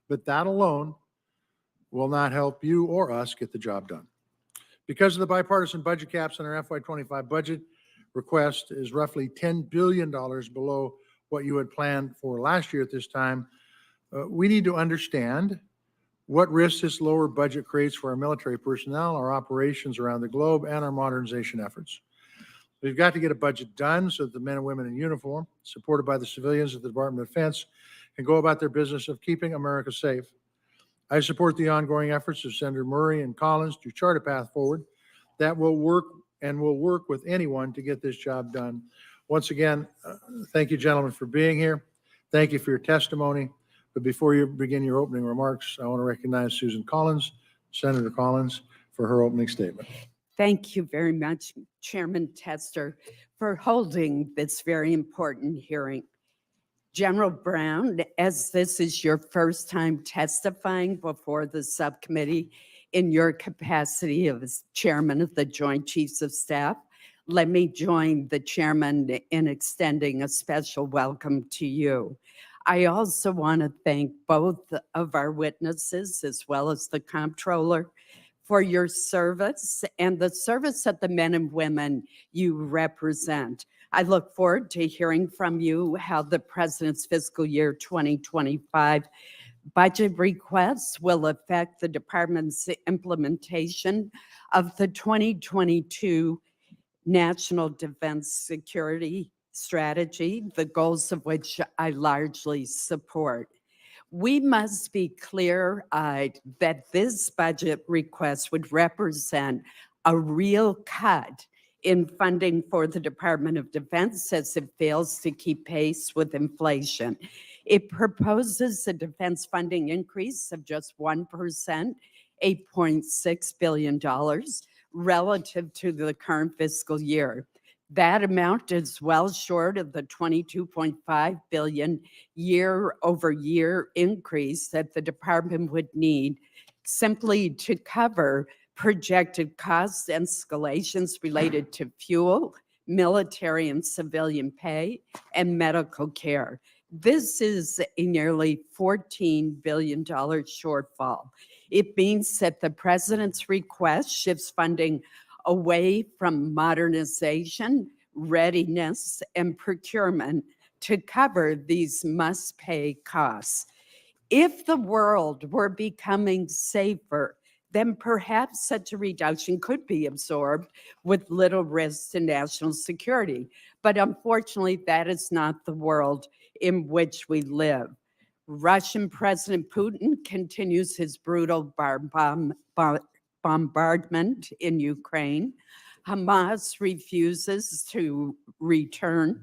but that alone will not help you or us get the job done. Because of the bipartisan budget caps in our FY25 budget, request is roughly $10 billion below what you had planned for last year at this time. We need to understand what risks this lower budget creates for our military personnel, our operations around the globe, and our modernization efforts. We've got to get a budget done so that the men and women in uniform, supported by the civilians at the Department of Defense, can go about their business of keeping America safe. I support the ongoing efforts of Senator Murray and Collins to chart a path forward that will work with anyone to get this job done. Once again, thank you, gentlemen, for being here. Thank you for your testimony. But before you begin your opening remarks, I want to recognize Susan Collins, Senator Collins, for her opening statement. Thank you very much, Chairman Tester, for holding this very important hearing. General Brown, as this is your first time testifying before the subcommittee in your capacity as chairman of the Joint Chiefs of Staff, let me join the chairman in extending a special welcome to you. I also want to thank both of our witnesses as well as the comptroller for your service and the service of the men and women you represent. I look forward to hearing from you how the President's fiscal year 2025 budget requests will affect the Department's implementation of the 2022 National Defense Security Strategy, the goals of which I largely support. We must be clear-eyed that this budget request would represent a real cut in funding for the Department of Defense as it fails to keep pace with inflation. It proposes a defense funding increase of just 1%, $8.6 billion, relative to the current fiscal year. That amount is well short of the $22.5 billion year-over-year increase that the department would need simply to cover projected cost escalations related to fuel, military and civilian pay, and medical care. This is a nearly $14 billion shortfall. It means that the President's request shifts funding away from modernization, readiness, and procurement to cover these must-pay costs. If the world were becoming safer, then perhaps such a reduction could be absorbed with little risk to national security. But unfortunately, that is not the world in which we live. Russian President Putin continues his brutal bombardment in Ukraine. Hamas refuses to return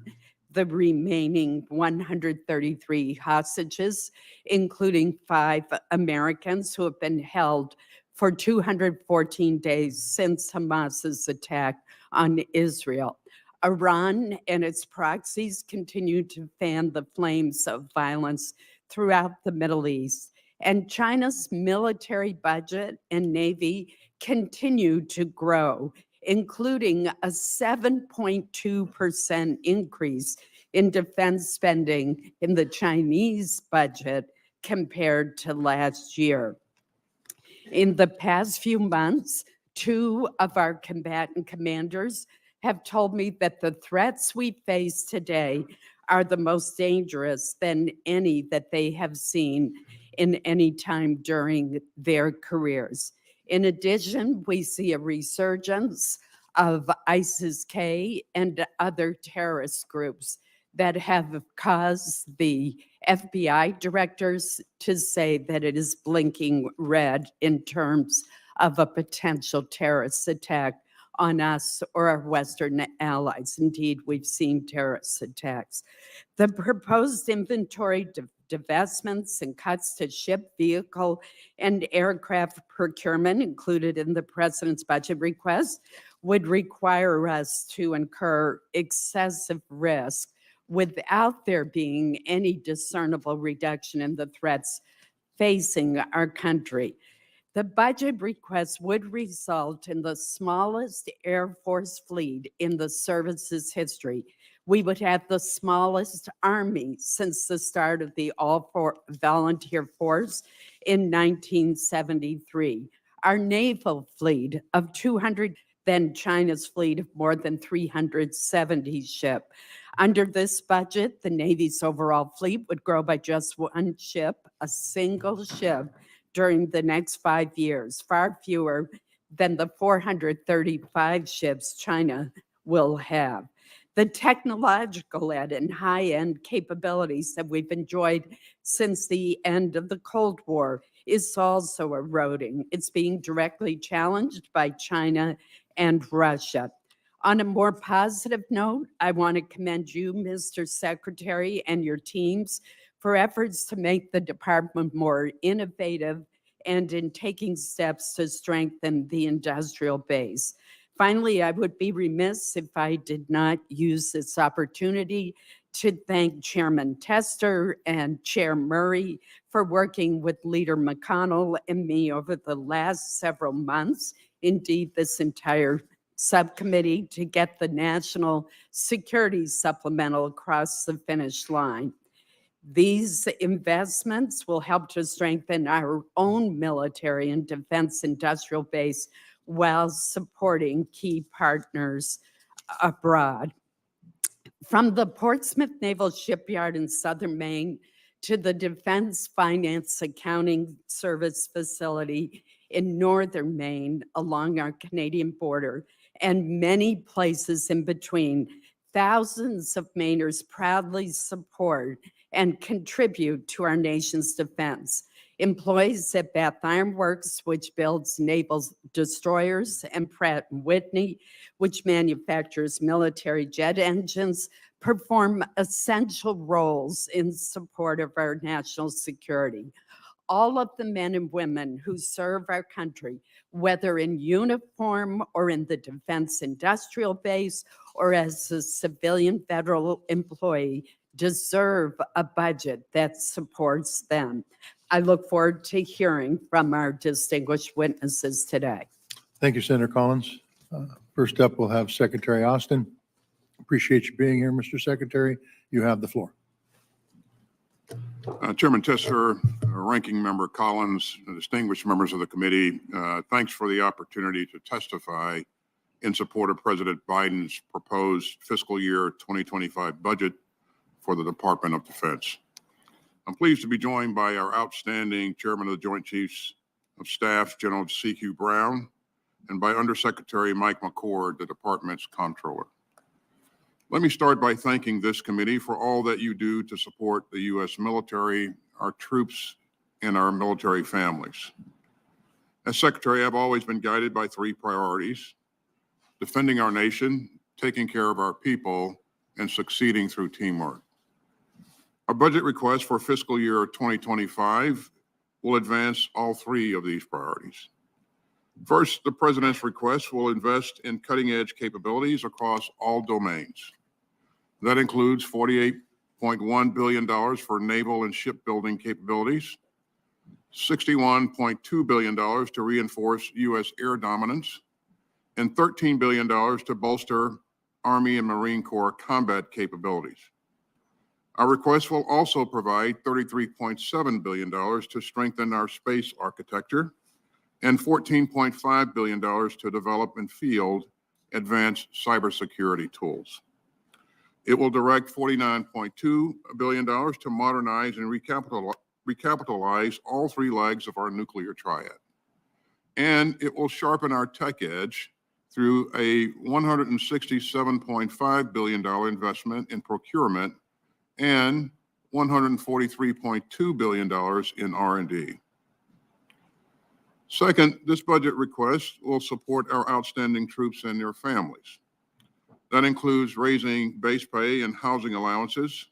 the remaining 133 hostages, including 5 Americans who have been held for 214 days since Hamas's attack on Israel. Iran and its proxies continue to fan the flames of violence throughout the Middle East, and China's military budget and Navy continue to grow, including a 7.2% increase in defense spending in the Chinese budget compared to last year. In the past few months, 2 of our combatant commanders have told me that the threats we face today are the most dangerous than any that they have seen in any time during their careers. In addition, we see a resurgence of ISIS-K and other terrorist groups that have caused the FBI directors to say that it is blinking red in terms of a potential terrorist attack on us or our Western allies. Indeed, we've seen terrorist attacks. The proposed inventory divestments and cuts to ship, vehicle, and aircraft procurement included in the President's budget request would require us to incur excessive risk without there being any discernible reduction in the threats facing our country. The budget request would result in the smallest Air Force fleet in the service's history, We would have the smallest army since the start of the all-volunteer force in 1973. Our naval fleet of 200, then China's fleet of more than 370 ships. Under this budget, the Navy's overall fleet would grow by just one ship, a single ship, during the next 5 years, far fewer than the 435 ships China will have. The technological and high-end capabilities that we've enjoyed since the end of the Cold War is also eroding. It's being directly challenged by China and Russia. On a more positive note, I want to commend you, Mr. Secretary, and your teams for efforts to make the department more innovative and in taking steps to strengthen the industrial base. Finally, I would be remiss if I did not use this opportunity to thank Chairman Tester and Chair Murray for working with Leader McConnell and me over the last several months, indeed this entire subcommittee, to get the National Security Supplemental across the finish line. These investments will help to strengthen our own military and defense industrial base while supporting key partners abroad. From the Portsmouth Naval Shipyard in southern Maine to the Defense Finance Accounting Service facility in northern Maine along our Canadian border, and many places in between, thousands of Mainers proudly support and contribute to our nation's defense. Employees at Bath Iron Works, which builds naval destroyers, and Pratt & Whitney, which manufactures military jet engines, perform essential roles in support of our national security. All of the men and women who serve our country, whether in uniform or in the defense industrial base or as a civilian federal employee, deserve a budget that supports them. I look forward to hearing from our distinguished witnesses today. Thank you, Senator Collins. First up, we'll have Secretary Austin. Appreciate you being here, Mr. Secretary. You have the floor. Chairman Tester, Ranking Member Collins, distinguished members of the committee, thanks for the opportunity to testify in support of President Biden's proposed fiscal year 2025 budget for the Department of Defense. I'm pleased to be joined by our outstanding Chairman of the Joint Chiefs of Staff, General C.Q. Brown, and by Undersecretary Mike McCord, the department's comptroller. Let me start by thanking this committee for all that you do to support the U.S. military, our troops, and our military families. As Secretary, I've always been guided by three priorities: defending our nation, taking care of our people, and succeeding through teamwork. Our budget request for fiscal year 2025 will advance all three of these priorities. First, the President's request will invest in cutting-edge capabilities across all domains. That includes $48.1 billion for naval and shipbuilding capabilities, $61.2 billion to reinforce U.S. air dominance, and $13 billion to bolster Army and Marine Corps combat capabilities. Our request will also provide $33.7 billion to strengthen our space architecture and $14.5 billion to develop and field advanced cybersecurity tools. It will direct $49.2 billion to modernize and recapitalize all three legs of our nuclear triad. And it will sharpen our tech edge through a $167.5 billion investment in procurement and $143.2 billion in R&D. Second, this budget request will support our outstanding troops and their families. That includes raising base pay and housing allowances,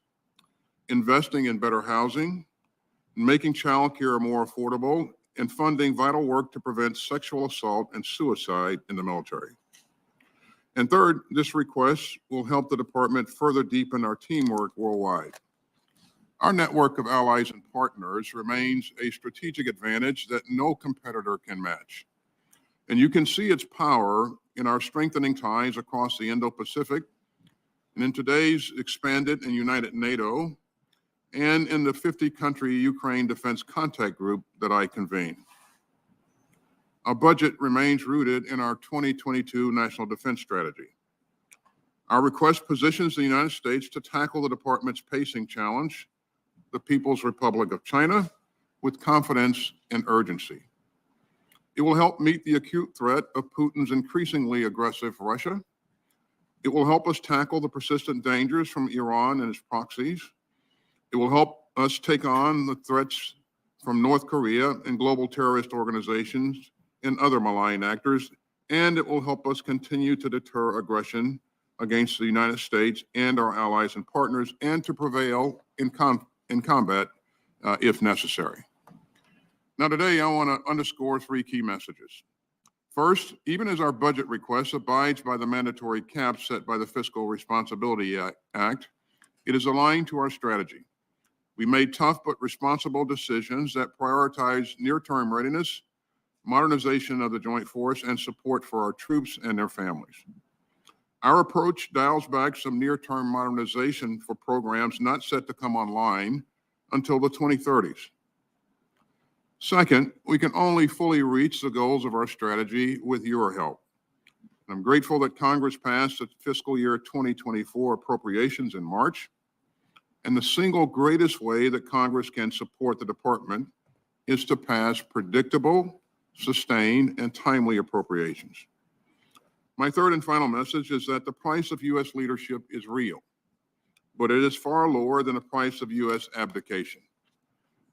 investing in better housing, making child care more affordable, and funding vital work to prevent sexual assault and suicide in the military. And third, this request will help the department further deepen our teamwork worldwide. Our network of allies and partners remains a strategic advantage that no competitor can match. And you can see its power in our strengthening ties across the Indo-Pacific, and in today's expanded and united NATO, and in the 50-country Ukraine Defense Contact Group that I convene. Our budget remains rooted in our 2022 National Defense Strategy. Our request positions the United States to tackle the department's pacing challenge, the People's Republic of China, with confidence and urgency. It will help meet the acute threat of Putin's increasingly aggressive Russia. It will help us tackle the persistent dangers from Iran and its proxies. It will help us take on the threats from North Korea and global terrorist organizations and other malign actors, and it will help us continue to deter aggression against the United States and our allies and partners, and to prevail in combat if necessary. Now today, I want to underscore three key messages. First, even as our budget request abides by the mandatory caps set by the Fiscal Responsibility Act, it is aligned to our strategy. We made tough but responsible decisions that prioritize near-term readiness, modernization of the joint force, and support for our troops and their families. Our approach dials back some near-term modernization for programs not set to come online until the 2030s. Second, we can only fully reach the goals of our strategy with your help. I'm grateful that Congress passed the fiscal year 2024 appropriations in March, and the single greatest way that Congress can support the department is to pass predictable, sustained, and timely appropriations. My third and final message is that the price of U.S. leadership is real, but it is far lower than the price of U.S. abdication.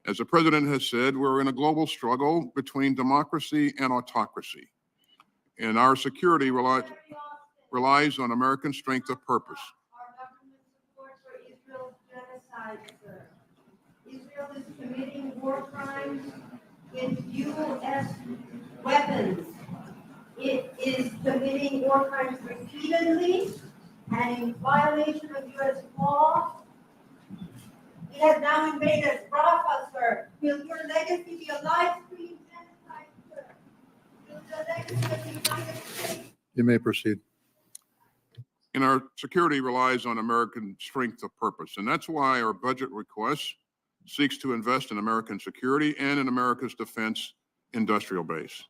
As the president has said, we're in a global struggle between democracy and autocracy, and our security relies on American strength of purpose. Our government support for Israel's genocide, sir. Israel is committing war crimes with U.S. weapons. It is committing war crimes repeatedly and in violation of U.S. law. It has now invaded Rafah, sir. Will your legacy be a live-stream genocide, sir? Will the legacy of the United States? You may proceed. And our security relies on American strength of purpose. And that's why our budget request seeks to invest in American security and in America's defense industrial base.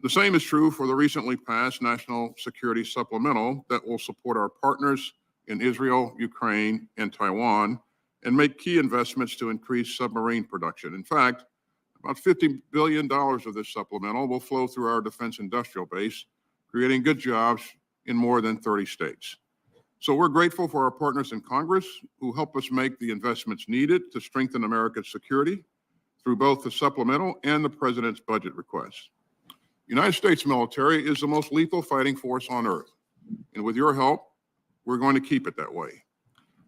The same is true for the recently passed National Security Supplemental that will support our partners in Israel, Ukraine, and Taiwan, and make key investments to increase submarine production. In fact, about $50 billion of this supplemental will flow through our defense industrial base, creating good jobs in more than 30 states. So we're grateful for our partners in Congress who help us make the investments needed to strengthen America's security through both the supplemental and the president's budget requests. The United States military is the most lethal fighting force on earth, and with your help, we're going to keep it that way.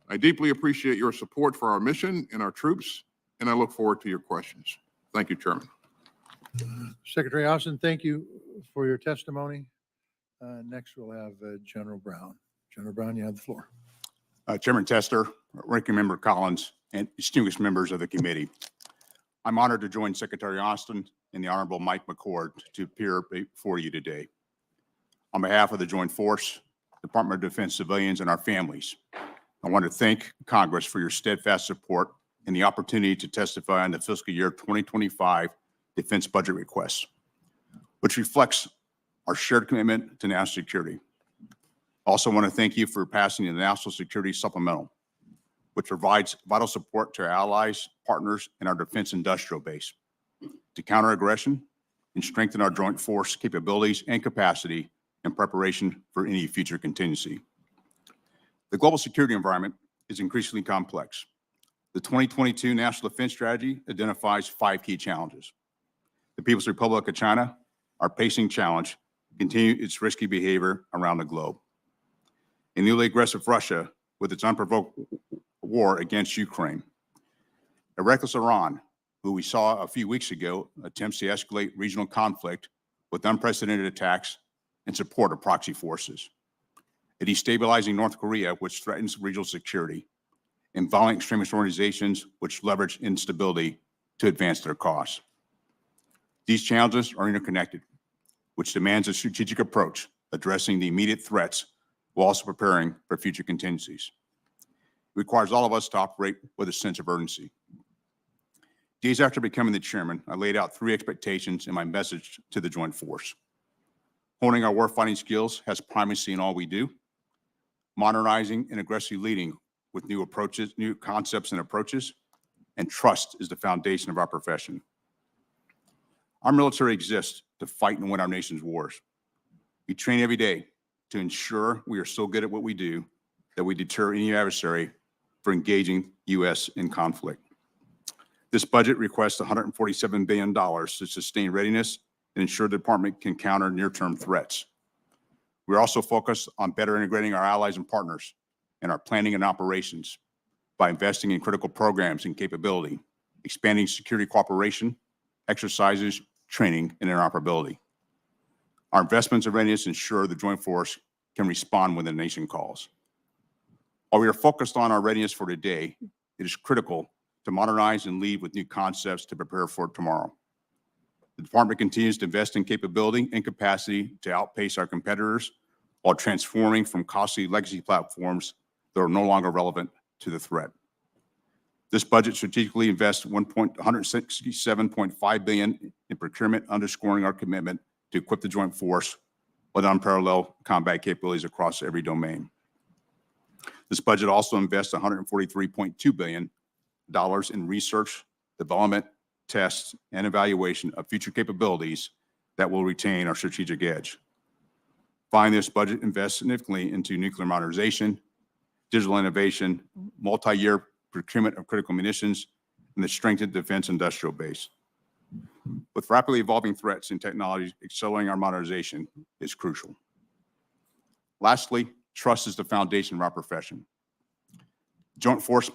I deeply appreciate your support for our mission and our troops, and I look forward to your questions. Thank you, Chairman. Secretary Austin, thank you for your testimony. Next, we'll have General Brown. General Brown, you have the floor. Chairman Tester, Ranking Member Collins, and distinguished members of the committee. I'm honored to join Secretary Austin and the Honorable Mike McCord to appear before you today. On behalf of the Joint Force, Department of Defense civilians, and our families, I want to thank Congress for your steadfast support and the opportunity to testify on the fiscal year 2025 defense budget requests, which reflects our shared commitment to national security. Also want to thank you for passing the National Security Supplemental, which provides vital support to our allies, partners, and our defense industrial base to counter aggression and strengthen our joint force capabilities and capacity in preparation for any future contingency. The global security environment is increasingly complex. The 2022 National Defense Strategy identifies 5 key challenges. The People's Republic of China, our pacing challenge, continue its risky behavior around the globe. A newly aggressive Russia with its unprovoked war against Ukraine. A reckless Iran, who we saw a few weeks ago, attempts to escalate regional conflict with unprecedented attacks in support of proxy forces. A destabilizing North Korea, which threatens regional security, and violent extremist organizations which leverage instability to advance their cause. These challenges are interconnected, which demands a strategic approach addressing the immediate threats while also preparing for future contingencies. It requires all of us to operate with a sense of urgency. Days after becoming the chairman, I laid out 3 expectations in my message to the Joint Force. Honing our warfighting skills has primacy in all we do. Modernizing and aggressively leading with new approaches, new concepts and approaches, and trust is the foundation of our profession. Our military exists to fight and win our nation's wars. We train every day to ensure we are so good at what we do that we deter any adversary for engaging U.S. in conflict. This budget requests $147 billion to sustain readiness and ensure the department can counter near-term threats. We're also focused on better integrating our allies and partners in our planning and operations by investing in critical programs and capability, expanding security cooperation, exercises, training, and interoperability. Our investments in readiness ensure the Joint Force can respond when the nation calls. While we are focused on our readiness for today, it is critical to modernize and lead with new concepts to prepare for tomorrow. The department continues to invest in capability and capacity to outpace our competitors while transforming from costly legacy platforms that are no longer relevant to the threat. This budget strategically invests $167.5 billion in procurement, underscoring our commitment to equip the Joint Force with unparalleled combat capabilities across every domain. This budget also invests $143.2 billion in research, development, tests, and evaluation of future capabilities that will retain our strategic edge. Finally, this budget invests significantly into nuclear modernization, digital innovation, multi-year procurement of critical munitions, and the strengthened defense industrial base. With rapidly evolving threats and technologies, accelerating our modernization is crucial. Lastly, trust is the foundation of our profession. Joint Force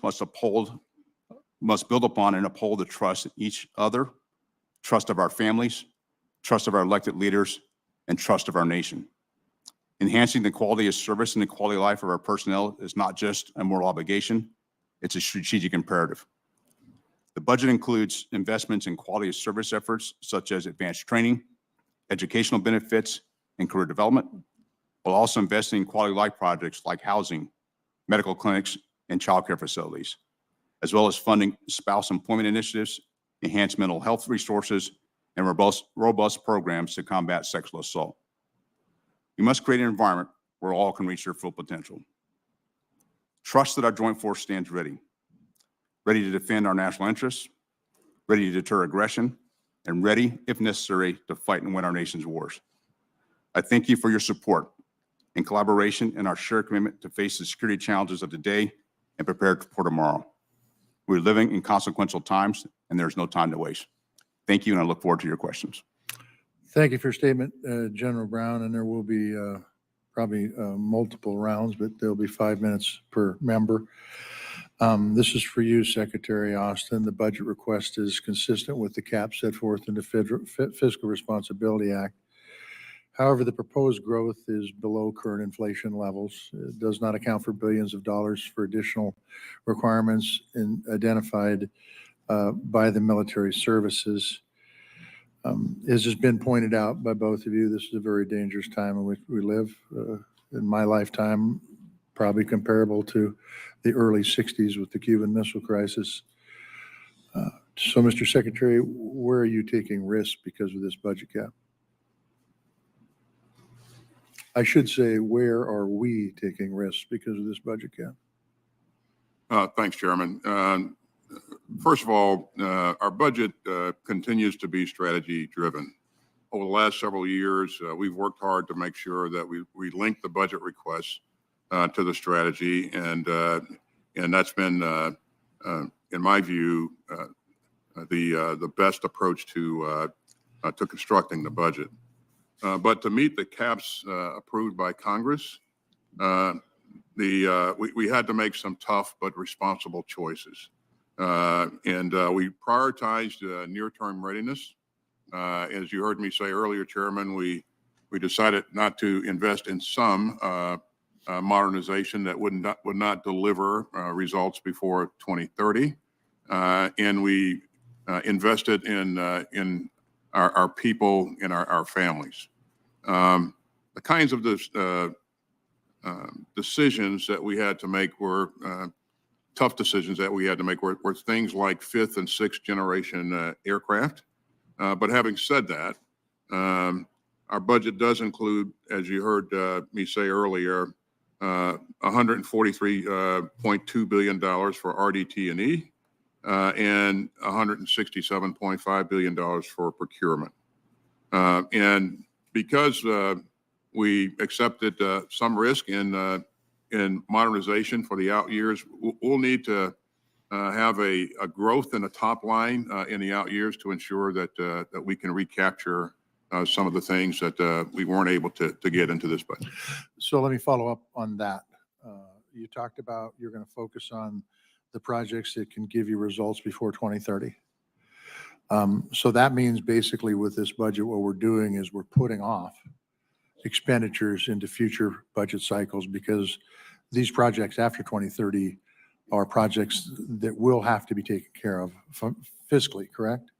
must build upon and uphold the trust in each other, trust of our families, trust of our elected leaders, and trust of our nation. Enhancing the quality of service and the quality of life of our personnel is not just a moral obligation, it's a strategic imperative. The budget includes investments in quality of service efforts such as advanced training, educational benefits, and career development, while also investing in quality of life projects like housing, medical clinics, and childcare facilities, as well as funding spouse employment initiatives, enhanced mental health resources, and robust programs to combat sexual assault. We must create an environment where all can reach their full potential. Trust that our Joint Force stands ready to defend our national interests, ready to deter aggression, and ready, if necessary, to fight and win our nation's wars. I thank you for your support and collaboration and our shared commitment to face the security challenges of today and prepare for tomorrow. We're living in consequential times, and there's no time to waste. Thank you, and I look forward to your questions. Thank you for your statement, General Brown, and there will be probably multiple rounds, but there'll be 5 minutes per member. This is for you, Secretary Austin. The budget request is consistent with the cap set forth in the Fiscal Responsibility Act. However, the proposed growth is below current inflation levels. It does not account for billions of dollars for additional requirements identified by the military services. As has been pointed out by both of you, this is a very dangerous time in which we live. In my lifetime, probably comparable to the early 60s with the Cuban Missile Crisis. So, Mr. Secretary, where are you taking risks because of this budget cap? I should say, where are we taking risks because of this budget cap? Thanks, Chairman. First of all, our budget continues to be strategy driven. Over the last several years, we've worked hard to make sure that we link the budget requests to the strategy, and that's been, in my view, the best approach to constructing the budget. But to meet the caps approved by Congress, we had to make some tough but responsible choices. And we prioritized near-term readiness. As you heard me say earlier, Chairman, we decided not to invest in some modernization that would not deliver results before 2030. And we invested in our people and our families. The kinds of decisions that we had to make were tough decisions that we had to make were things like fifth and sixth generation aircraft. But having said that, our budget does include, as you heard me say earlier, $143.2 billion for RDT&E and $167.5 billion for procurement. And because we accepted some risk in modernization for the out years, we'll need to have a growth in the top line in the out years to ensure that that we can recapture some of the things that we weren't able to get into this budget. So let me follow up on that. You talked about you're going to focus on the projects that can give you results before 2030. So that means basically with this budget, what we're doing is we're putting off expenditures into future budget cycles because these projects after 2030 are projects that will have to be taken care of fiscally, correct?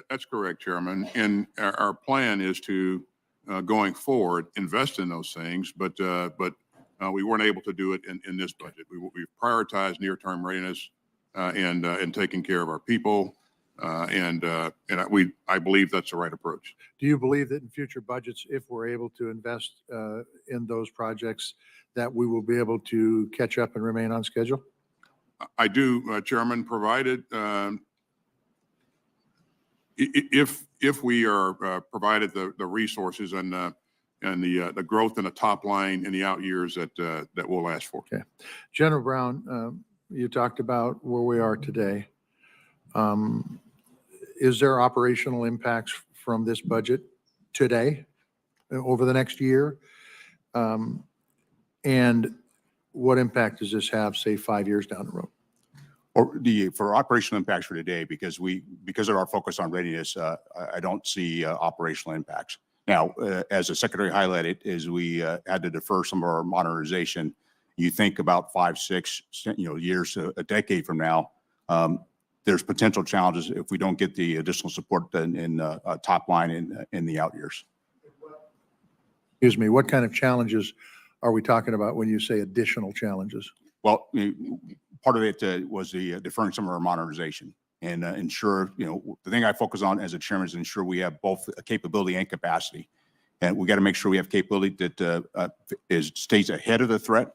That's correct, Chairman. And our plan is to, going forward, invest in those things, but we weren't able to do it in this budget. We prioritized near-term readiness and taking care of our people, and I believe that's the right approach. Do you believe that in future budgets, if we're able to invest in those projects, that we will be able to catch up and remain on schedule? I do, Chairman, provided if we are provided the resources and the growth in the top line in the out years that we'll ask for. Okay. General Brown, you talked about where we are today. Is there operational impacts from this budget today, over the next year? And what impact does this have, say, 5 years down the road? Or for operational impacts for today, because of our focus on readiness, I don't see operational impacts. Now, as the Secretary highlighted, as we had to defer some of our modernization, you think about 5, 6, years, a decade from now, there's potential challenges if we don't get the additional support in top line in the out years. Excuse me, what kind of challenges are we talking about when you say additional challenges? Well, part of it was the deferring some of our modernization and ensure, the thing I focus on as a chairman is ensure we have both a capability and capacity. And we got to make sure we have capability that stays ahead of the threat,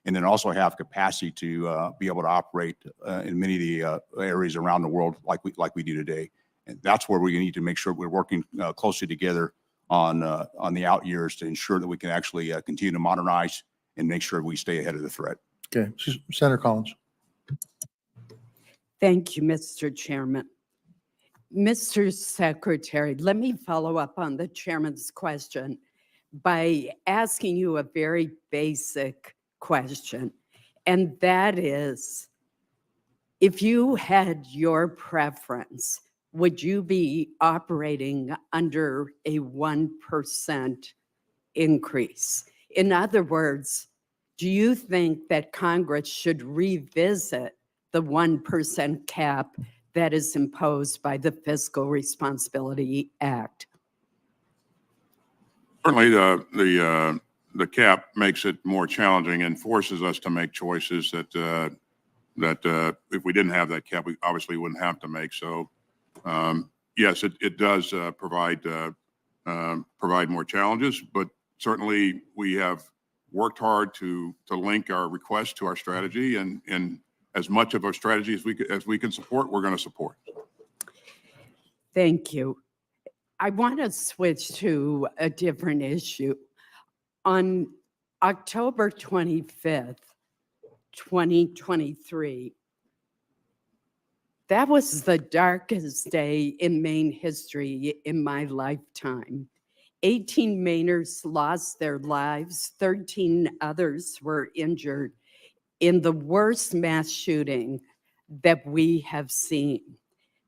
and then also have capacity to be able to operate in many of the areas around the world like we do today. And that's where we need to make sure we're working closely together on the out years to ensure that we can actually continue to modernize and make sure we stay ahead of the threat. Okay, Senator Collins. Thank you, Mr. Chairman. Mr. Secretary, let me follow up on the chairman's question by asking you a very basic question, and that is, if you had your preference, would you be operating under a 1% increase? In other words, do you think that Congress should revisit the 1% cap that is imposed by the Fiscal Responsibility Act? Certainly, the cap makes it more challenging and forces us to make choices that if we didn't have that cap, we obviously wouldn't have to make. So, yes, it does provide more challenges, but certainly we have worked hard to link our request to our strategy, and as much of our strategy as we can support, we're going to support. Thank you. I want to switch to a different issue. On October 25th, 2023, that was the darkest day in Maine history in my lifetime. 18 Mainers lost their lives, 13 others were injured in the worst mass shooting that we have seen.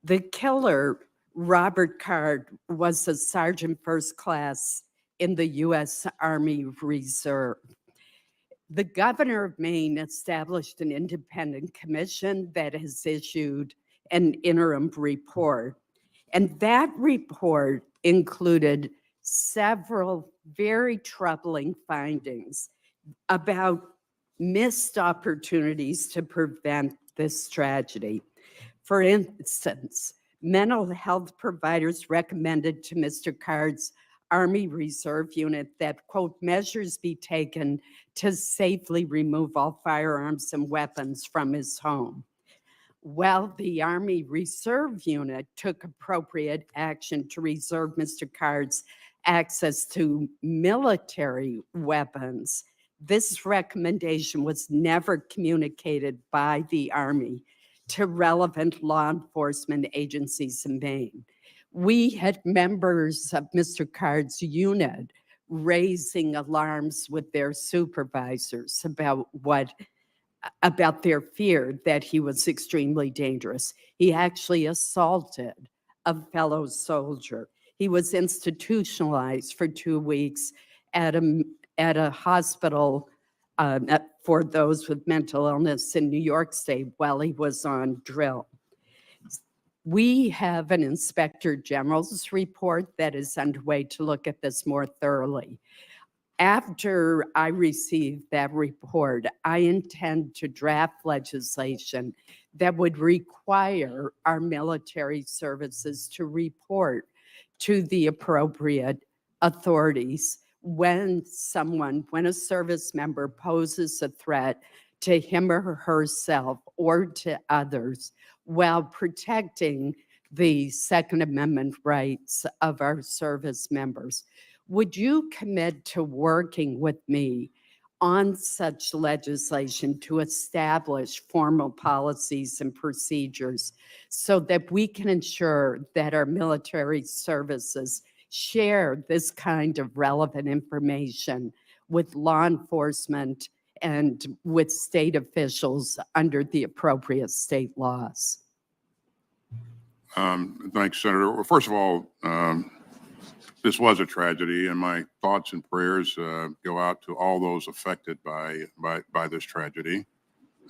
The killer, Robert Card, was a sergeant first class in the U.S. Army Reserve. The governor of Maine established an independent commission that has issued an interim report. And that report included several very troubling findings about missed opportunities to prevent this tragedy. For instance, mental health providers recommended to Mr. Card's Army Reserve unit that, quote, measures be taken to safely remove all firearms and weapons from his home. Well, the Army Reserve unit took appropriate action to reserve Mr. Card's access to military weapons. This recommendation was never communicated by the Army to relevant law enforcement agencies in Maine. We had members of Mr. Card's unit raising alarms with their supervisors about their fear that he was extremely dangerous. He actually assaulted a fellow soldier. He was institutionalized for 2 weeks at a hospital for those with mental illness in New York State while he was on drill. We have an Inspector General's report that is underway to look at this more thoroughly. After I receive that report, I intend to draft legislation that would require our military services to report to the appropriate authorities when a service member poses a threat to him or herself or to others while protecting the Second Amendment rights of our service members. Would you commit to working with me on such legislation to establish formal policies and procedures so that we can ensure that our military services share this kind of relevant information with law enforcement and with state officials under the appropriate state laws? Thanks, Senator. Well, first of all, this was a tragedy, and my thoughts and prayers go out to all those affected by this tragedy.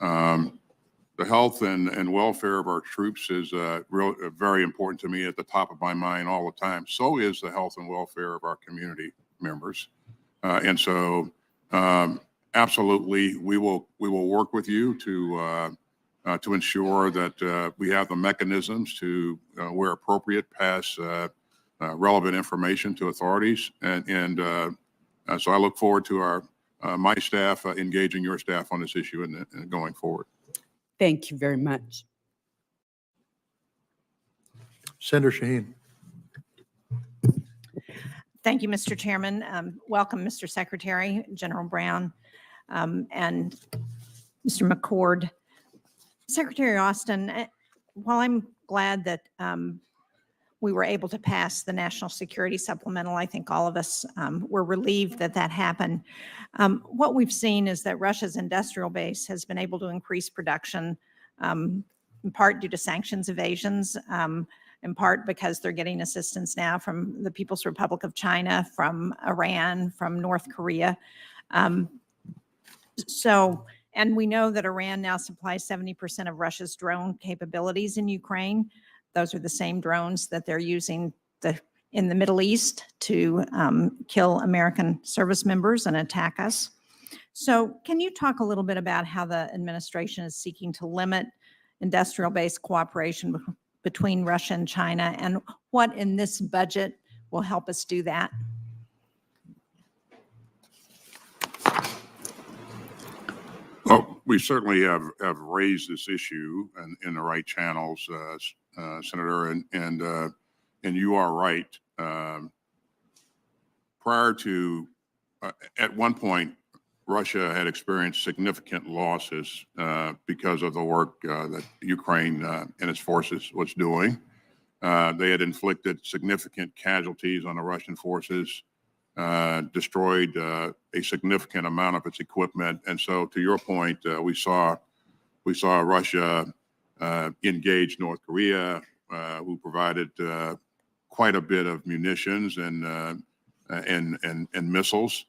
The health and welfare of our troops is very important to me, at the top of my mind all the time. So is the health and welfare of our community members. And so absolutely, we will work with you to ensure that we have the mechanisms to, where appropriate, pass relevant information to authorities. And so I look forward to my staff engaging your staff on this issue and going forward. Thank you very much. Senator Shaheen. Thank you, Mr. Chairman. Welcome, Mr. Secretary, General Brown, and Mr. McCord. Secretary Austin, while I'm glad that we were able to pass the National Security Supplemental, I think all of us were relieved that that happened. What we've seen is that Russia's industrial base has been able to increase production, in part due to sanctions evasions, in part because they're getting assistance now from the People's Republic of China, from Iran, from North Korea. And we know that Iran now supplies 70% of Russia's drone capabilities in Ukraine. Those are the same drones that they're using in the Middle East to kill American service members and attack us. So can you talk a little bit about how the administration is seeking to limit industrial-based cooperation between Russia and China, and what in this budget will help us do that? Well, we certainly have raised this issue in the right channels, Senator, and you are right. Prior to, at one point, Russia had experienced significant losses because of the work that Ukraine and its forces was doing. They had inflicted significant casualties on the Russian forces, destroyed a significant amount of its equipment. And so, to your point, we saw Russia engage North Korea, who provided quite a bit of munitions and missiles.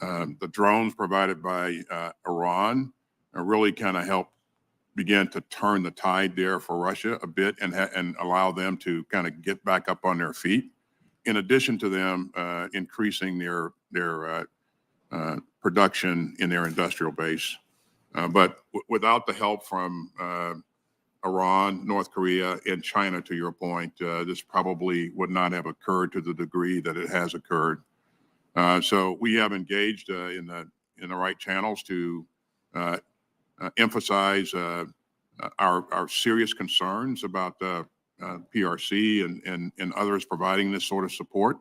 The drones provided by Iran really kind of helped begin to turn the tide there for Russia a bit and allow them to kind of get back up on their feet. In addition to them increasing their production in their industrial base. But without the help from Iran, North Korea, and China, to your point, this probably would not have occurred to the degree that it has occurred. So we have engaged in the right channels to emphasize our serious concerns about PRC and others providing this sort of support.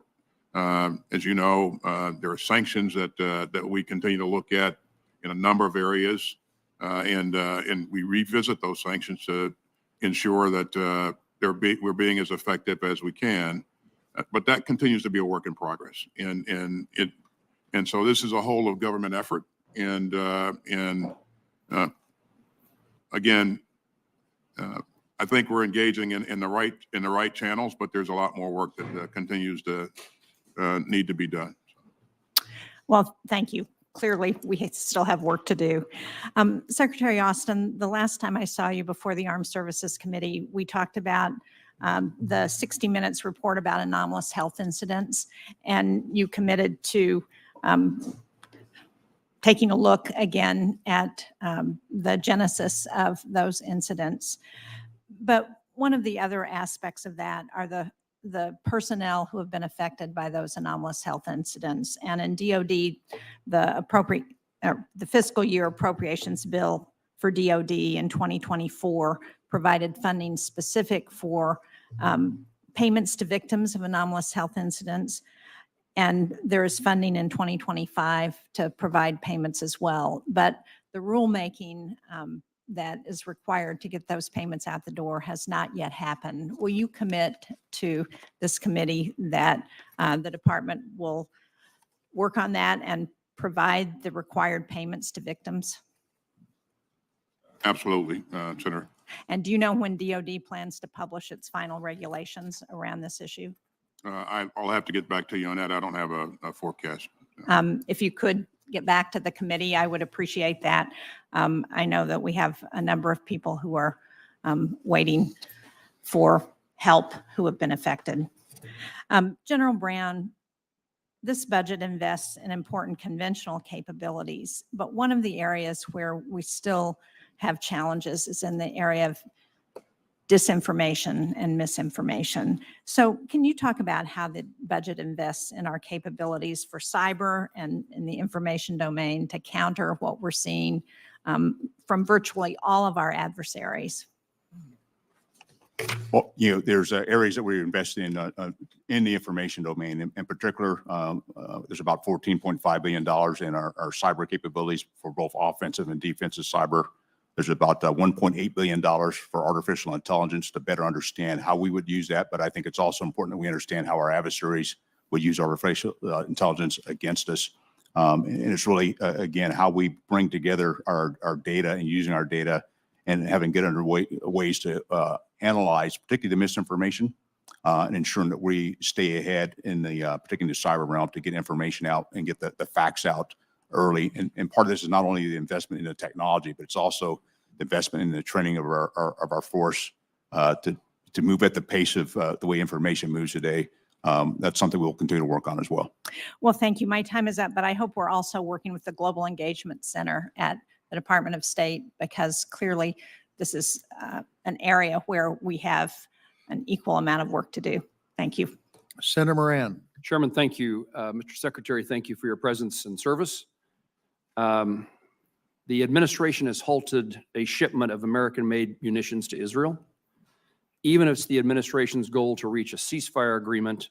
As you know, there are sanctions that we continue to look at in a number of areas, and we revisit those sanctions to ensure that we're being as effective as we can. But that continues to be a work in progress, and so this is a whole of government effort, and again, I think we're engaging in the right channels, but there's a lot more work that continues to need to be done. Well, thank you. Clearly, we still have work to do. Secretary Austin, the last time I saw you before the Armed Services Committee, we talked about the 60 Minutes report about anomalous health incidents, and you committed to taking a look again at the genesis of those incidents. But one of the other aspects of that are the personnel who have been affected by those anomalous health incidents. And in DOD, the fiscal year appropriations bill for DOD in 2024 provided funding specific for payments to victims of anomalous health incidents. And there is funding in 2025 to provide payments as well. But the rulemaking that is required to get those payments out the door has not yet happened. Will you commit to this committee that the department will work on that and provide the required payments to victims? Absolutely, Senator. And do you know when DOD plans to publish its final regulations around this issue? I'll have to get back to you on that. I don't have a forecast. If you could get back to the committee, I would appreciate that. I know that we have a number of people who are waiting for help who have been affected. General Brown, this budget invests in important conventional capabilities, but one of the areas where we still have challenges is in the area of disinformation and misinformation. So can you talk about how the budget invests in our capabilities for cyber and in the information domain to counter what we're seeing from virtually all of our adversaries? Well, there's areas that we're investing in the information domain. In particular, there's about $14.5 billion in our cyber capabilities for both offensive and defensive cyber. There's about $1.8 billion for artificial intelligence to better understand how we would use that. But I think it's also important that we understand how our adversaries would use artificial intelligence against us. And it's really, again, how we bring together our data and using our data and having good ways to analyze, particularly the misinformation, and ensuring that we stay ahead in particularly the cyber realm to get information out and get the facts out early. And part of this is not only the investment in the technology, but it's also the investment in the training of our force to move at the pace of the way information moves today. That's something we'll continue to work on as well. Well, thank you. My time is up, but I hope we're also working with the Global Engagement Center at the Department of State, because clearly this is an area where we have an equal amount of work to do. Thank you. Senator Moran. Chairman, thank you. Mr. Secretary, thank you for your presence and service. The administration has halted a shipment of American-made munitions to Israel. Even if it's the administration's goal to reach a ceasefire agreement,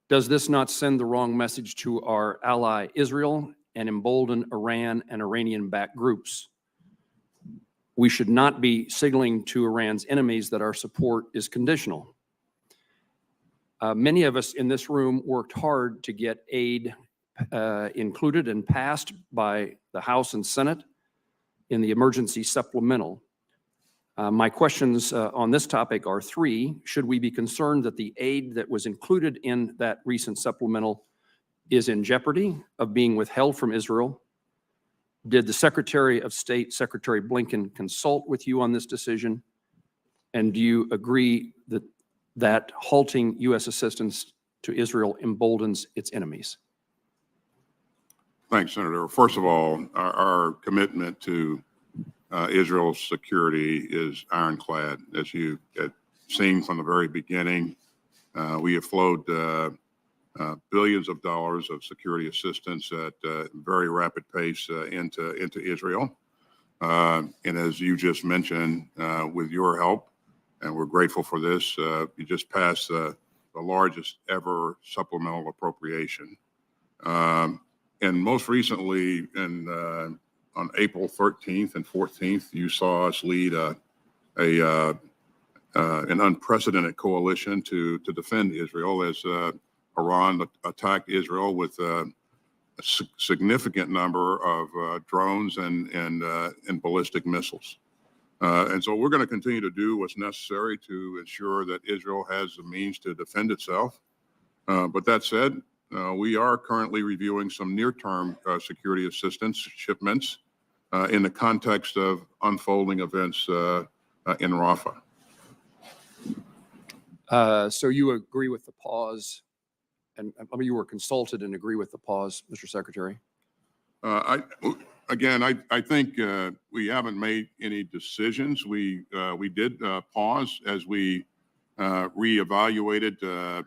does this not send the wrong message to our ally Israel and embolden Iran and Iranian-backed groups? We should not be signaling to Iran's enemies that our support is conditional. Many of us in this room worked hard to get aid included and passed by the House and Senate in the emergency supplemental. My questions on this topic are three. Should we be concerned that the aid that was included in that recent supplemental is in jeopardy of being withheld from Israel? Did the Secretary of State, Secretary Blinken, consult with you on this decision? And do you agree that halting U.S. assistance to Israel emboldens its enemies? Thanks, Senator. First of all, our commitment to Israel's security is ironclad. As you have seen from the very beginning, we have flowed billions of dollars of security assistance at very rapid pace into Israel. And as you just mentioned, with your help, and we're grateful for this, you just passed the largest ever supplemental appropriation. And most recently, on April 13th and 14th, you saw us lead an unprecedented coalition to defend Israel as Iran attacked Israel with a significant number of drones and ballistic missiles. And so we're going to continue to do what's necessary to ensure that Israel has the means to defend itself. But that said, we are currently reviewing some near-term security assistance shipments in the context of unfolding events in Rafah. So you agree with the pause, and you were consulted and agree with the pause, Mr. Secretary? I think we haven't made any decisions. We did pause as we reevaluated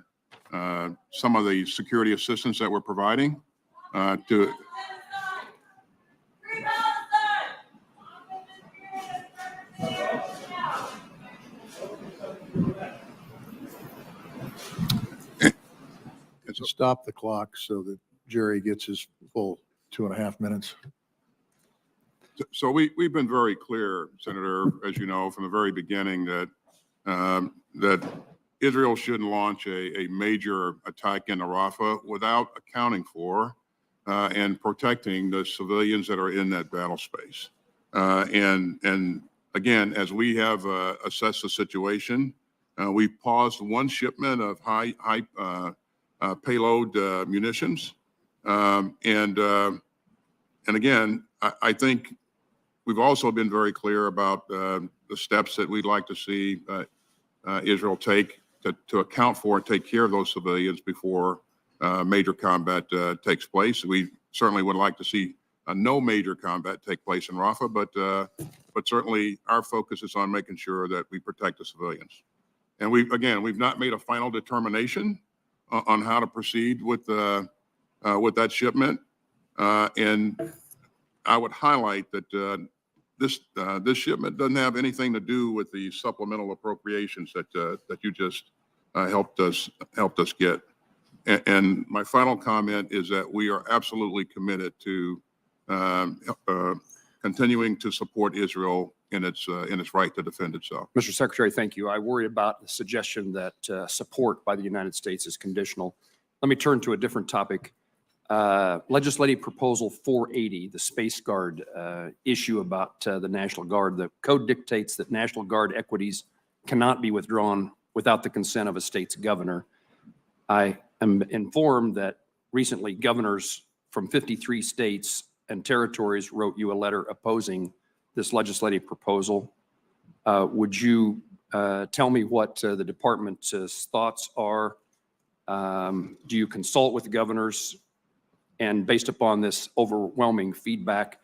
some of the security assistance that we're providing to. Stop the clock so that Jerry gets his full 2.5 minutes. So we've been very clear, Senator, as you know, from the very beginning that Israel shouldn't launch a major attack into Rafah without accounting for and protecting the civilians that are in that battle space. And again, as we have assessed the situation, we paused one shipment of high payload munitions. And again, I think we've also been very clear about the steps that we'd like to see Israel take to account for and take care of those civilians before major combat takes place. We certainly would like to see no major combat take place in Rafah, but certainly our focus is on making sure that we protect the civilians. And we've not made a final determination on how to proceed with that shipment. And I would highlight that this shipment doesn't have anything to do with the supplemental appropriations that you just helped us get. And my final comment is that we are absolutely committed to continuing to support Israel in its right to defend itself. Mr. Secretary, thank you. I worry about the suggestion that support by the United States is conditional. Let me turn to a different topic. Legislative Proposal 480, the Space Guard issue about the National Guard. The code dictates that National Guard equities cannot be withdrawn without the consent of a state's governor. I am informed that recently governors from 53 states and territories wrote you a letter opposing this legislative proposal. Would you tell me what the department's thoughts are? Do you consult with the governors? And based upon this overwhelming feedback,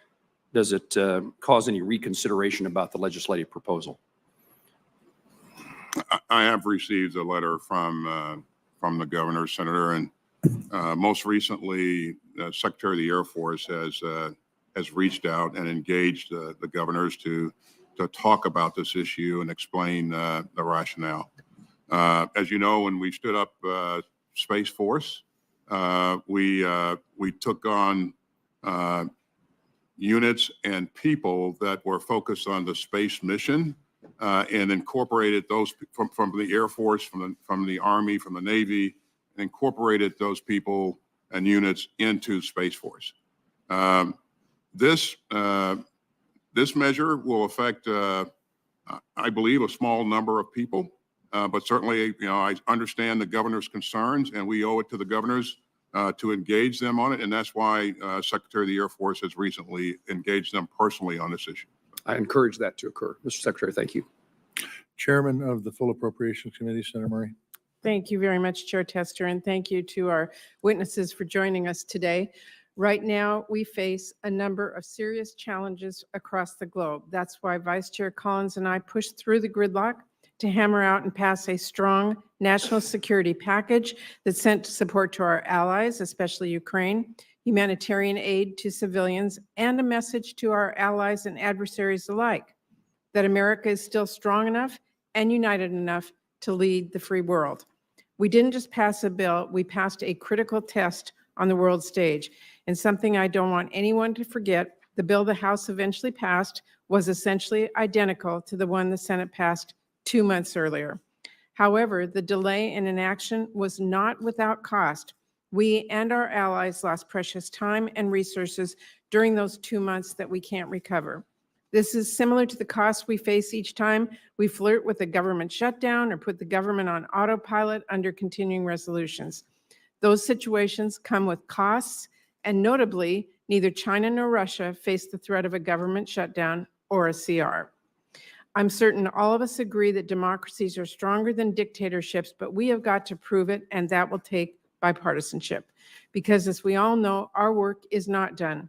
does it cause any reconsideration about the legislative proposal? I have received a letter from the governor, Senator, and most recently, Secretary of the Air Force has reached out and engaged the governors to talk about this issue and explain the rationale. As you know, when we stood up Space Force, we took on units and people that were focused on the space mission and incorporated those from the Air Force, from the Army, from the Navy, and incorporated those people and units into Space Force. This measure will affect, I believe, a small number of people, but certainly, I understand the governor's concerns, and we owe it to the governors to engage them on it, and that's why Secretary of the Air Force has recently engaged them personally on this issue. I encourage that to occur. Mr. Secretary, thank you. Chairman of the Full Appropriations Committee, Senator Murray. Thank you very much, Chair Tester, and thank you to our witnesses for joining us today. Right now, we face a number of serious challenges across the globe. That's why Vice Chair Collins and I pushed through the gridlock to hammer out and pass a strong national security package that sent support to our allies, especially Ukraine, humanitarian aid to civilians, and a message to our allies and adversaries alike that America is still strong enough and united enough to lead the free world. We didn't just pass a bill, we passed a critical test on the world stage. And something I don't want anyone to forget, the bill the House eventually passed was essentially identical to the one the Senate passed 2 months earlier. However, the delay in inaction was not without cost. We and our allies lost precious time and resources during those 2 months that we can't recover. This is similar to the costs we face each time we flirt with a government shutdown or put the government on autopilot under continuing resolutions. Those situations come with costs, and notably, neither China nor Russia face the threat of a government shutdown or a CR. I'm certain all of us agree that democracies are stronger than dictatorships, but we have got to prove it, and that will take bipartisanship. Because as we all know, our work is not done.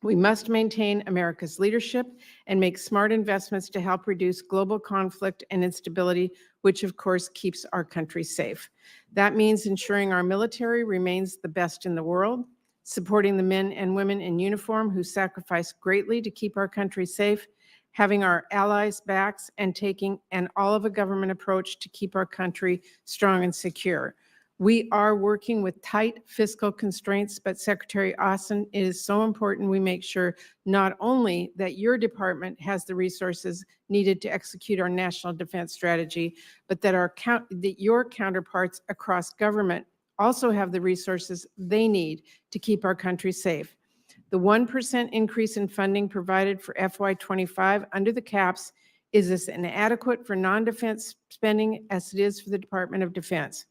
We must maintain America's leadership and make smart investments to help reduce global conflict and instability, which of course keeps our country safe. That means ensuring our military remains the best in the world, supporting the men and women in uniform who sacrifice greatly to keep our country safe, having our allies' backs, and taking an all-of-a-government approach to keep our country strong and secure. We are working with tight fiscal constraints, but Secretary Austin, it is so important we make sure not only that your department has the resources needed to execute our national defense strategy, but that your counterparts across government also have the resources they need to keep our country safe. The 1% increase in funding provided for FY25 under the caps is as inadequate for non-defense spending as it is for the Department of Defense.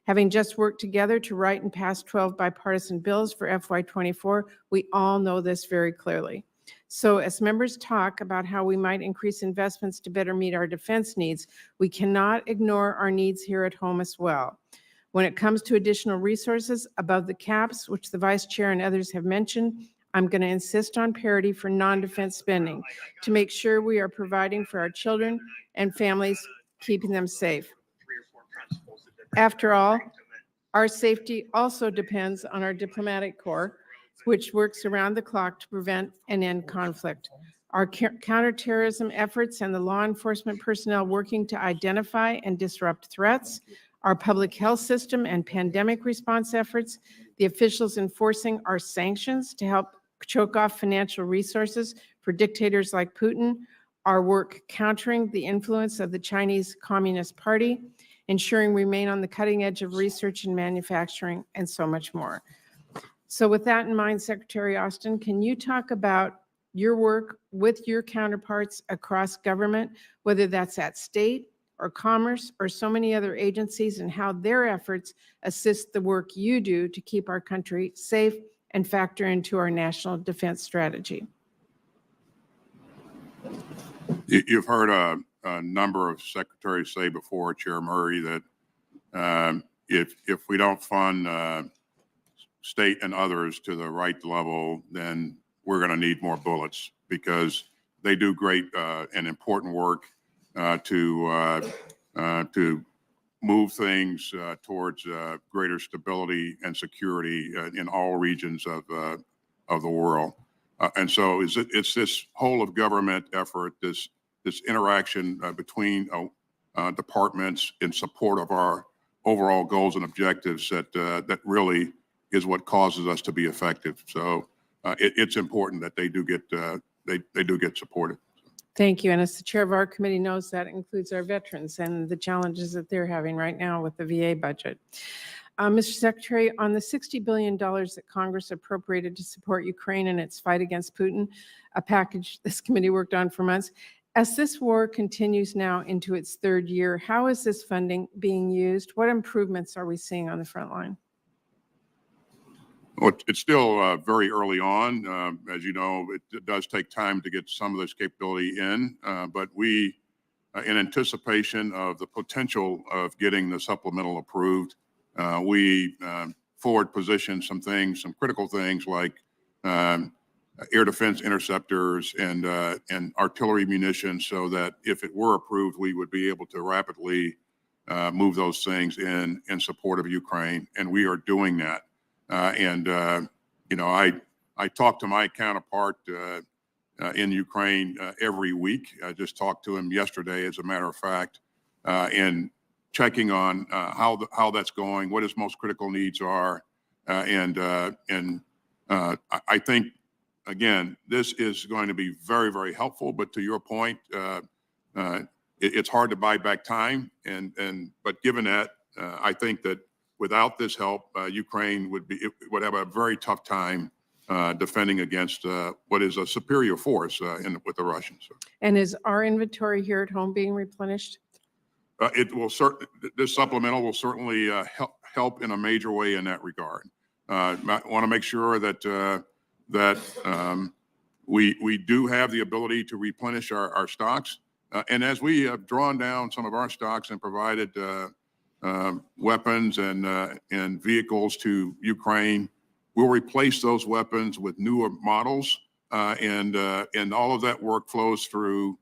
Having just worked together to write and pass 12 bipartisan bills for FY24, we all know this very clearly. So as members talk about how we might increase investments to better meet our defense needs, we cannot ignore our needs here at home as well. When it comes to additional resources above the caps, which the Vice Chair and others have mentioned, I'm going to insist on parity for non-defense spending to make sure we are providing for our children and families, keeping them safe. After all, our safety also depends on our diplomatic corps, which works around the clock to prevent and end conflict. Our counterterrorism efforts and the law enforcement personnel working to identify and disrupt threats, our public health system and pandemic response efforts, the officials enforcing our sanctions to help choke off financial resources for dictators like Putin, our work countering the influence of the Chinese Communist Party, ensuring we remain on the cutting edge of research and manufacturing, and so much more. So with that in mind, Secretary Austin, can you talk about your work with your counterparts across government, whether that's at state or commerce or so many other agencies, and how their efforts assist the work you do to keep our country safe and factor into our national defense strategy? You've heard a number of secretaries say before, Chair Murray, that if we don't fund state and others to the right level, then we're going to need more bullets, because they do great and important work to move things towards greater stability and security in all regions of the world. And so it's this whole of government effort, this interaction between departments in support of our overall goals and objectives that really is what causes us to be effective. So it's important that they do get supported. Thank you. And as the chair of our committee knows, that includes our veterans and the challenges that they're having right now with the VA budget. Mr. Secretary, on the $60 billion that Congress appropriated to support Ukraine in its fight against Putin, a package this committee worked on for months, as this war continues now into its third year, how is this funding being used? What improvements are we seeing on the front line? Well, it's still very early on. As you know, it does take time to get some of this capability in, but we, in anticipation of the potential of getting the supplemental approved, we forward position some things, some critical things like air defense interceptors and artillery munitions, so that if it were approved, we would be able to rapidly move those things in support of Ukraine, and we are doing that. I talk to my counterpart in Ukraine every week. I just talked to him yesterday, as a matter of fact, and checking on how that's going, what his most critical needs are, I think, again, this is going to be very, very helpful. But to your point, it's hard to buy back time, but given that, I think that without this help, Ukraine would have a very tough time defending against what is a superior force with the Russians. And is our inventory here at home being replenished? This supplemental will certainly help in a major way in that regard. I want to make sure that we do have the ability to replenish our stocks. And as we have drawn down some of our stocks and provided weapons and vehicles to Ukraine, we'll replace those weapons with newer models, and all of that work flows through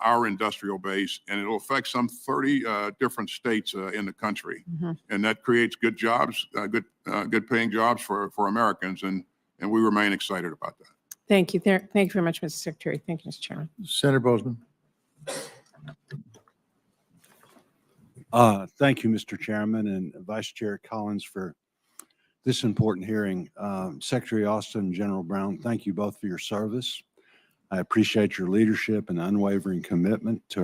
our industrial base, and it'll affect some 30 different states in the country, and that creates good jobs, good paying jobs for Americans, and we remain excited about that. Thank you. Thank you very much, Mr. Secretary. Thank you, Mr. Chairman. Senator Bozeman. Thank you, Mr. Chairman, and Vice Chair Collins for this important hearing. Secretary Austin and General Brown, thank you both for your service. I appreciate your leadership and unwavering commitment to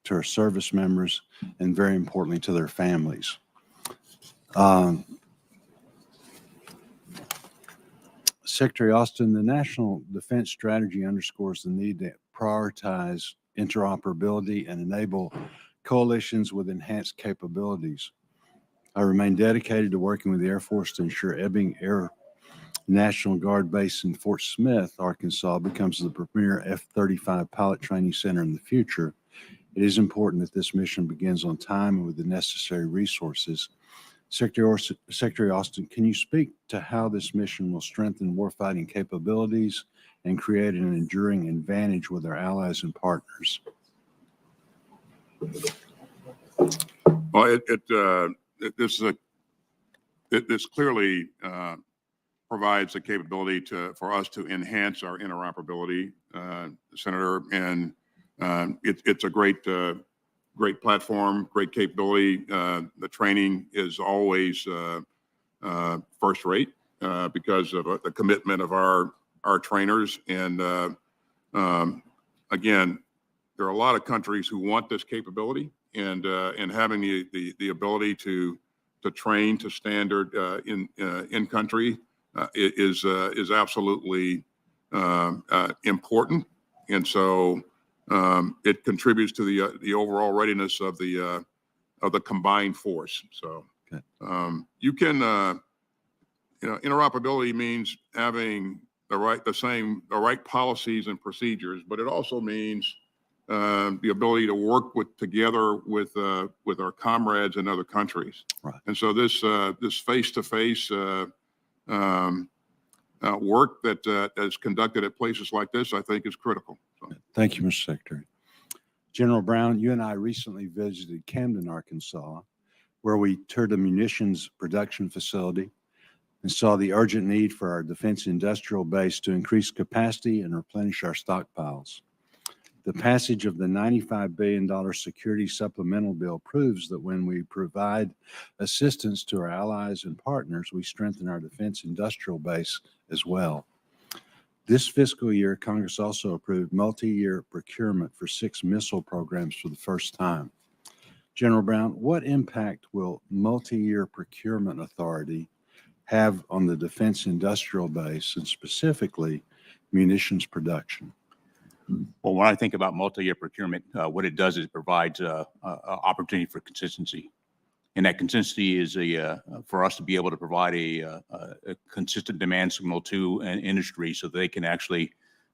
our service members, and very importantly to their families. Secretary Austin, the National Defense Strategy underscores the need to prioritize interoperability and enable coalitions with enhanced capabilities. I remain dedicated to working with the Air Force to ensure Ebbing Air National Guard Base in Fort Smith, Arkansas, becomes the premier F-35 pilot training center in the future. It is important that this mission begins on time and with the necessary resources. Secretary Austin, can you speak to how this mission will strengthen warfighting capabilities and create an enduring advantage with our allies and partners? Well, this clearly provides the capability for us to enhance our interoperability, Senator, and it's a great platform, great capability. The training is always first rate because of the commitment of our trainers, and again, there are a lot of countries who want this capability, and having the ability to train to standard in country is absolutely important, and so it contributes to the overall readiness of the combined force. So okay. You can interoperability means having the right policies and procedures, but it also means the ability to work together with our comrades in other countries. Right. And so this face-to-face work that is conducted at places like this, I think, is critical. So. Thank you, Mr. Secretary. General Brown, you and I recently visited Camden, Arkansas, where we toured a munitions production facility and saw the urgent need for our defense industrial base to increase capacity and replenish our stockpiles. The passage of the $95 billion security supplemental bill proves that when we provide assistance to our allies and partners, we strengthen our defense industrial base as well. This fiscal year, Congress also approved multi-year procurement for 6 missile programs for the first time. General Brown, what impact will multi-year procurement authority have on the defense industrial base and specifically munitions production? Well, when I think about multi-year procurement, what it does is it provides opportunity for consistency. And that consistency is for us to be able to provide a consistent demand signal to an industry so that they can actually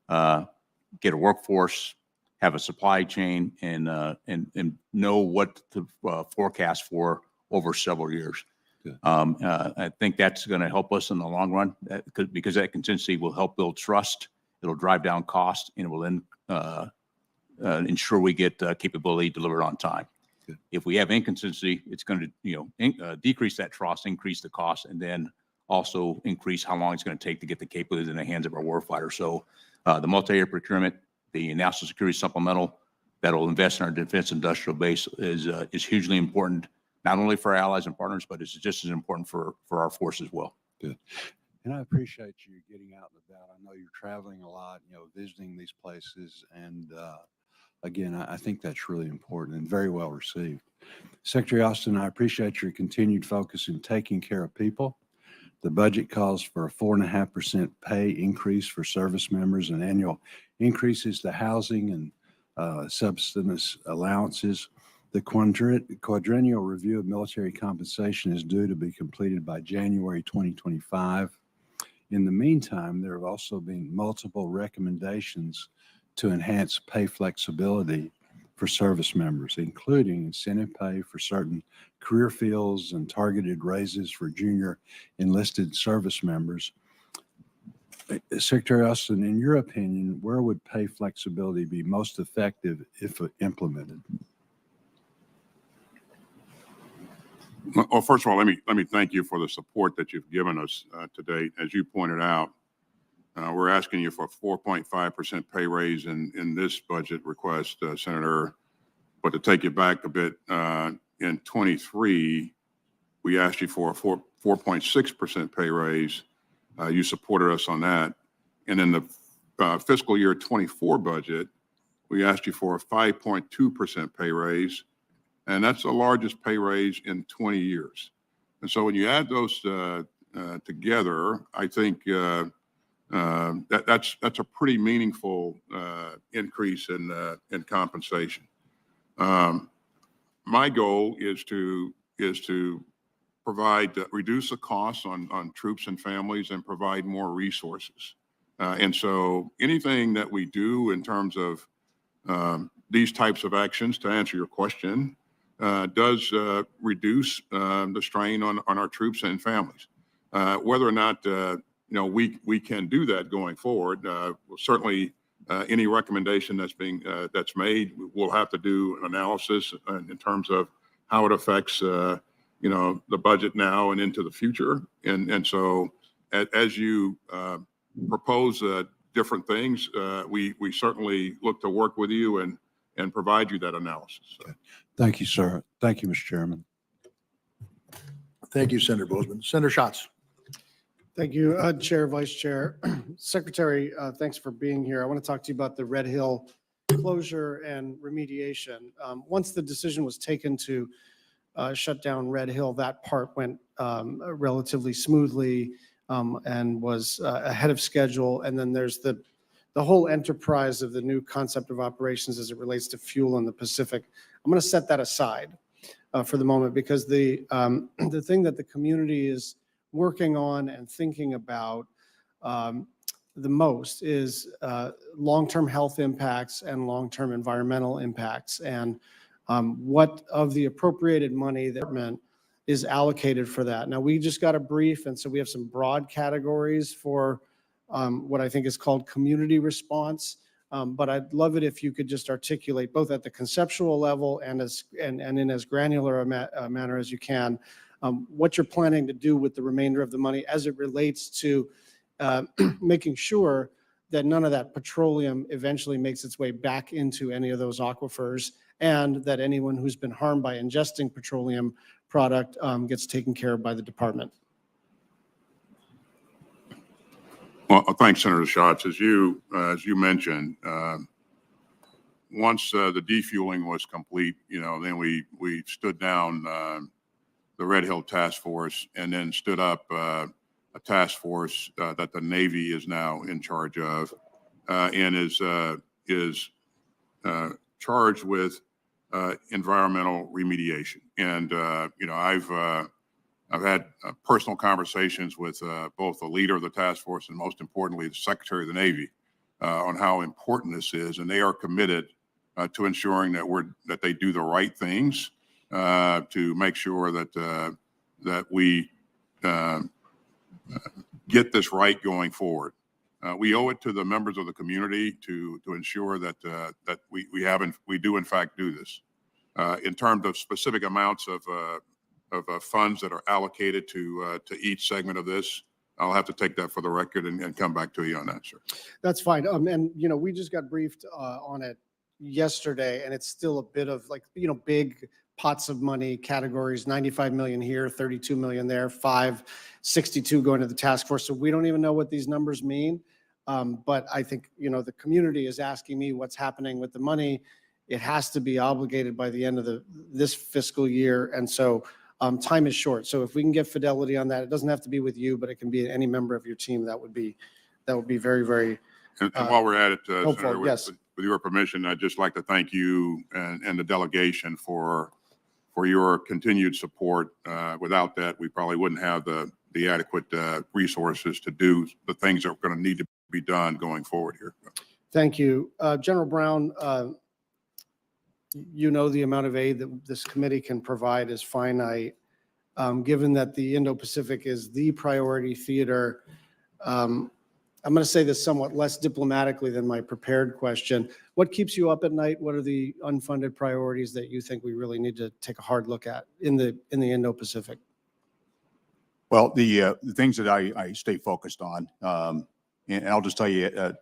get a workforce, have a supply chain, and know what to forecast for over several years. Good. I think that's going to help us in the long run because that consistency will help build trust. It'll drive down costs and it will then ensure we get capability delivered on time. Good. If we have inconsistency, it's going to decrease that trust, increase the cost, and then also increase how long it's going to take to get the capabilities in the hands of our warfighter. So the multi-year procurement, the national security supplemental that'll invest in our defense industrial base is hugely important, not only for our allies and partners, but it's just as important for our force as well. Good. And I appreciate you getting out and about. I know you're traveling a lot, visiting these places. And again, I think that's really important and very well received. Secretary Austin, I appreciate your continued focus in taking care of people. The budget calls for a 4.5% pay increase for service members and annual increases to housing and subsistence allowances. The quadrennial review of military compensation is due to be completed by January 2025. In the meantime, there have also been multiple recommendations to enhance pay flexibility for service members, including incentive pay for certain career fields and targeted raises for junior enlisted service members. Secretary Austin, in your opinion, where would pay flexibility be most effective if implemented? Well, first of all, let me thank you for the support that you've given us to date. As you pointed out, we're asking you for a 4.5% pay raise in this budget request, Senator. But to take you back a bit, in 23, we asked you for a 4.6% pay raise. You supported us on that. And in the fiscal year 24 budget, we asked you for a 5.2% pay raise. And that's the largest pay raise in 20 years. And so when you add those together, I think that's a pretty meaningful increase in compensation. My goal is to reduce the costs on troops and families and provide more resources. And so anything that we do in terms of these types of actions, to answer your question, does reduce the strain on our troops and families. Whether or not we can do that going forward, certainly any recommendation that's made, we'll have to do an analysis in terms of how it affects the budget now and into the future. And so as you propose different things, we certainly look to work with you and provide you that analysis. So. Thank you, sir. Thank you, Mr. Chairman. Thank you, Senator Boozman. Senator Schatz. Thank you, Chair, Vice Chair. Secretary, thanks for being here. I want to talk to you about the Red Hill closure and remediation. Once the decision was taken to shut down Red Hill, that part went relatively smoothly and was ahead of schedule. And then there's the whole enterprise of the new concept of operations as it relates to fuel in the Pacific. I'm going to set that aside for the moment because the thing that the community is working on and thinking about the most is long-term health impacts and long-term environmental impacts, and what of the appropriated money that is allocated for that. Now, we just got a brief, and so we have some broad categories for what I think is called community response. But I'd love it if you could just articulate both at the conceptual level and in as granular a manner as you can, what you're planning to do with the remainder of the money as it relates to making sure that none of that petroleum eventually makes its way back into any of those aquifers, and that anyone who's been harmed by ingesting petroleum product gets taken care of by the department. Well, thanks, Senator Schatz. As you mentioned, once the defueling was complete, then we stood down the Red Hill Task Force and then stood up a task force that the Navy is now in charge of and is charged with environmental remediation. And I've had personal conversations with both the leader of the task force and, most importantly, the Secretary of the Navy on how important this is, and they are committed to ensuring that they do the right things to make sure that that we get this right going forward. We owe it to the members of the community to ensure that we do in fact do this. In terms of specific amounts of funds that are allocated to each segment of this, I'll have to take that for the record and come back to you on that, sir. That's fine. And, we just got briefed on it yesterday, and it's still a bit of like, big pots of money categories, 95 million here, 32 million there, 562 going to the task force. So we don't even know what these numbers mean. But I think, the community is asking me what's happening with the money. It has to be obligated by the end of this fiscal year. And so time is short. So if we can get fidelity on that, it doesn't have to be with you, but it can be any member of your team. That would be very, very And while we're at it, hopeful, Senator, yes. with your permission, I'd just like to thank you and the delegation for your continued support. Without that, we probably wouldn't have the adequate resources to do the things that are going to need to be done going forward here. Thank you. General Brown, the amount of aid that this committee can provide is finite. Given that the Indo-Pacific is the priority theater, I'm going to say this somewhat less diplomatically than my prepared question. What keeps you up at night? What are the unfunded priorities that you think we really need to take a hard look at in the Indo-Pacific? Well, the things that I stay focused on, and I'll just tell you,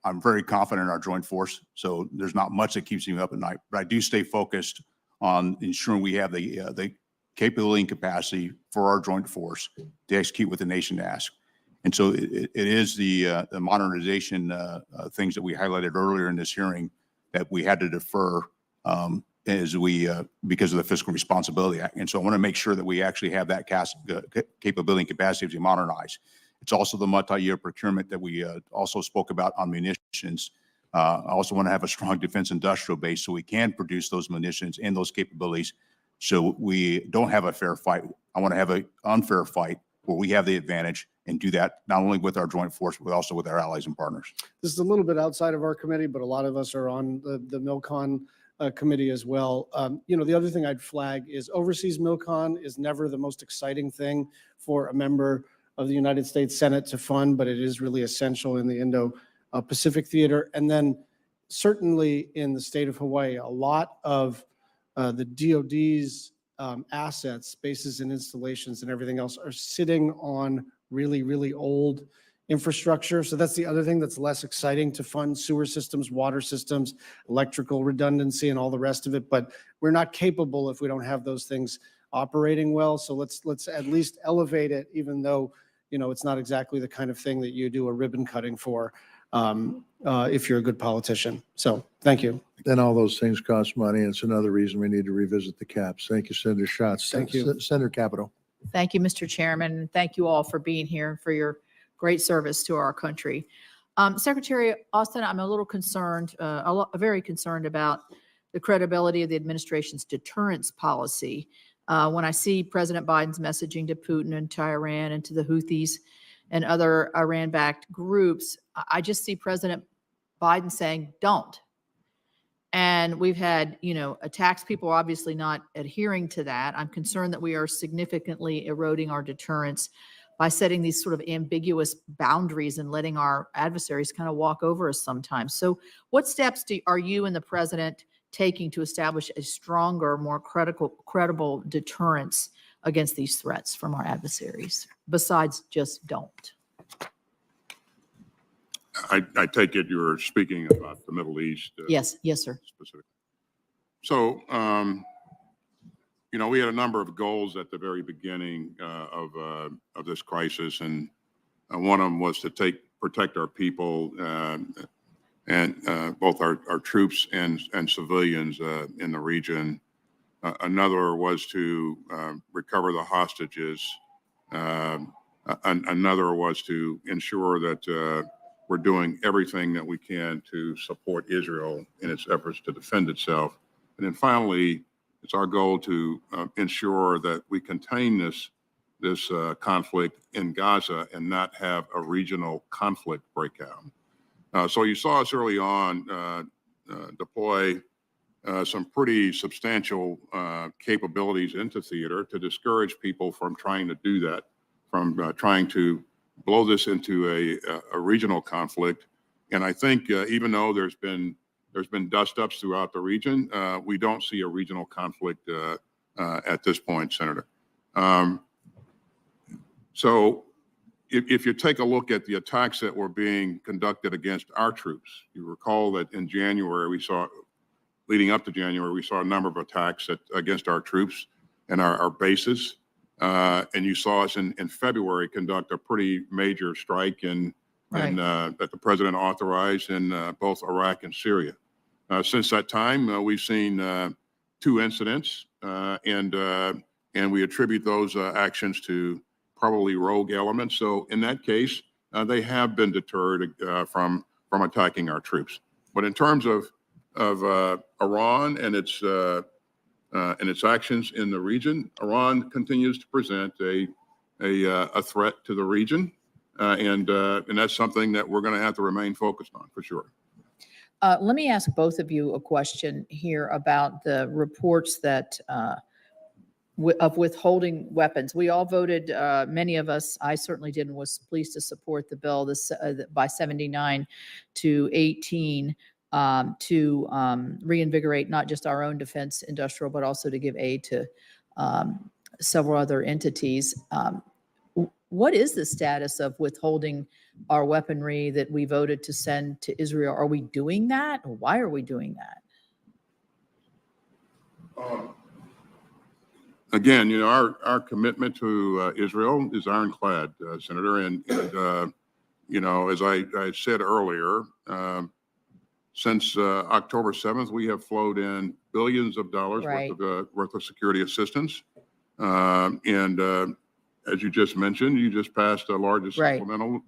I'm very confident in our joint force, so there's not much that keeps me up at night. But I do stay focused on ensuring we have the capability and capacity for our joint force to execute what the nation asks. And so it is the modernization things that we highlighted earlier in this hearing that we had to defer because of the Fiscal Responsibility Act. And so I want to make sure that we actually have that capability and capacity to modernize. It's also the multi-year procurement that we also spoke about on munitions. I also want to have a strong defense industrial base so we can produce those munitions and those capabilities so we don't have a fair fight. I want to have an unfair fight where we have the advantage and do that not only with our joint force, but also with our allies and partners. This is a little bit outside of our committee, but a lot of us are on the MILCON committee as well. The other thing I'd flag is overseas MILCON is never the most exciting thing for a member of the United States Senate to fund, but it is really essential in the Indo-Pacific theater. And then certainly in the state of Hawaii, a lot of the DOD's assets, bases and installations and everything else are sitting on really, really old infrastructure. So that's the other thing that's less exciting to fund: sewer systems, water systems, electrical redundancy, and all the rest of it. But we're not capable if we don't have those things operating well. So let's at least elevate it, even though, it's not exactly the kind of thing that you do a ribbon cutting for if you're a good politician. So thank you. Then all those things cost money. And it's another reason we need to revisit the caps. Thank you, Senator Schatz. Thank you. Senator Capito. Thank you, Mr. Chairman, and thank you all for being here and for your great service to our country. Secretary Austin, I'm a little concerned, very concerned about the credibility of the administration's deterrence policy. When I see President Biden's messaging to Putin and to Iran and to the Houthis and other Iran-backed groups, I just see President Biden saying, don't. And we've had, attacks. People are obviously not adhering to that. I'm concerned that we are significantly eroding our deterrence by setting these sort of ambiguous boundaries and letting our adversaries kind of walk over us sometimes. So what steps are you and the president taking to establish a stronger, more credible deterrence against these threats from our adversaries, besides just don't? I take it you're speaking about the Middle East. Yes, sir. Specifically. So, we had a number of goals at the very beginning of this crisis, and one of them was to protect our people and both our troops and civilians in the region. Another was to recover the hostages. Another was to ensure that we're doing everything that we can to support Israel in its efforts to defend itself. And then finally, it's our goal to ensure that we contain this conflict in Gaza and not have a regional conflict breakout. So you saw us early on deploy some pretty substantial capabilities into theater to discourage people from trying to do that, from trying to blow this into a regional conflict. And I think even though there's been dust-ups throughout the region, we don't see a regional conflict at this point, Senator. So if you take a look at the attacks that were being conducted against our troops, you recall that in January, leading up to January, we saw a number of attacks against our troops and our bases. And you saw us in February conduct a pretty major strike that the president authorized in both Iraq and Syria. Since that time, we've seen 2 incidents, and we attribute those actions to probably rogue elements. So in that case, they have been deterred from attacking our troops. But in terms of Iran and its actions in the region, Iran continues to present a threat to the region, and that's something that we're going to have to remain focused on for sure. Let me ask both of you a question here about the reports that of withholding weapons. We all voted, many of us, I certainly did, and was pleased to support the bill by 79 to 18 to reinvigorate not just our own defense industrial, but also to give aid to several other entities. What is the status of withholding our weaponry that we voted to send to Israel? Are we doing that? Or why are we doing that? Again, our commitment to Israel is ironclad, Senator. And as I said earlier, since October 7th, we have flowed in billions of dollars worth of security assistance. And as you just mentioned, you just passed the largest supplemental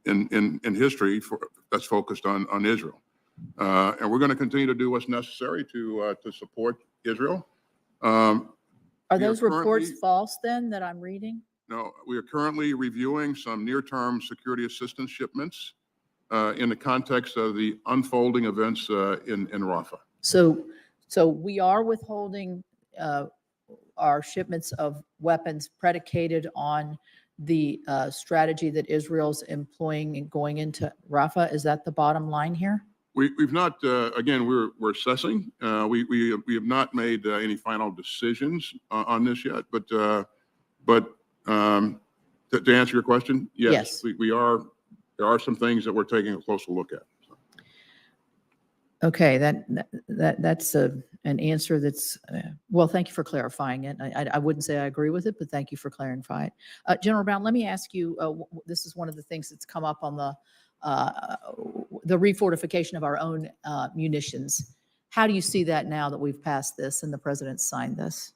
in history that's focused on Israel. And we're going to continue to do what's necessary to support Israel. Are those reports false then that I'm reading? No, we are currently reviewing some near-term security assistance shipments in the context of the unfolding events in Rafah. So we are withholding our shipments of weapons predicated on the strategy that Israel's employing and going into Rafah. Is that the bottom line here? We've not, again, we're assessing. We have not made any final decisions on this yet, but to answer your question, yes. There are some things that we're taking a closer look at. Okay, that's an answer that's, well, thank you for clarifying it. I wouldn't say I agree with it, but thank you for clarifying it. General Brown, let me ask you, this is one of the things that's come up on the refortification of our own munitions. How do you see that now that we've passed this and the president signed this?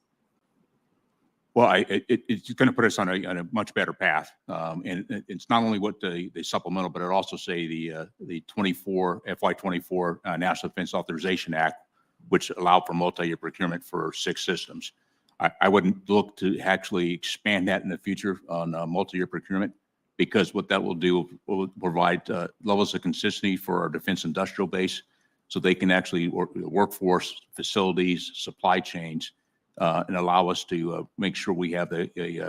Well, it's going to put us on a much better path. And it's not only what the supplemental, but it also say the FY24 National Defense Authorization Act, which allowed for multi-year procurement for 6 systems. I wouldn't look to actually expand that in the future on multi-year procurement, because what that will do will provide levels of consistency for our defense industrial base, so they can actually work workforce, facilities, supply chains, and allow us to make sure we have a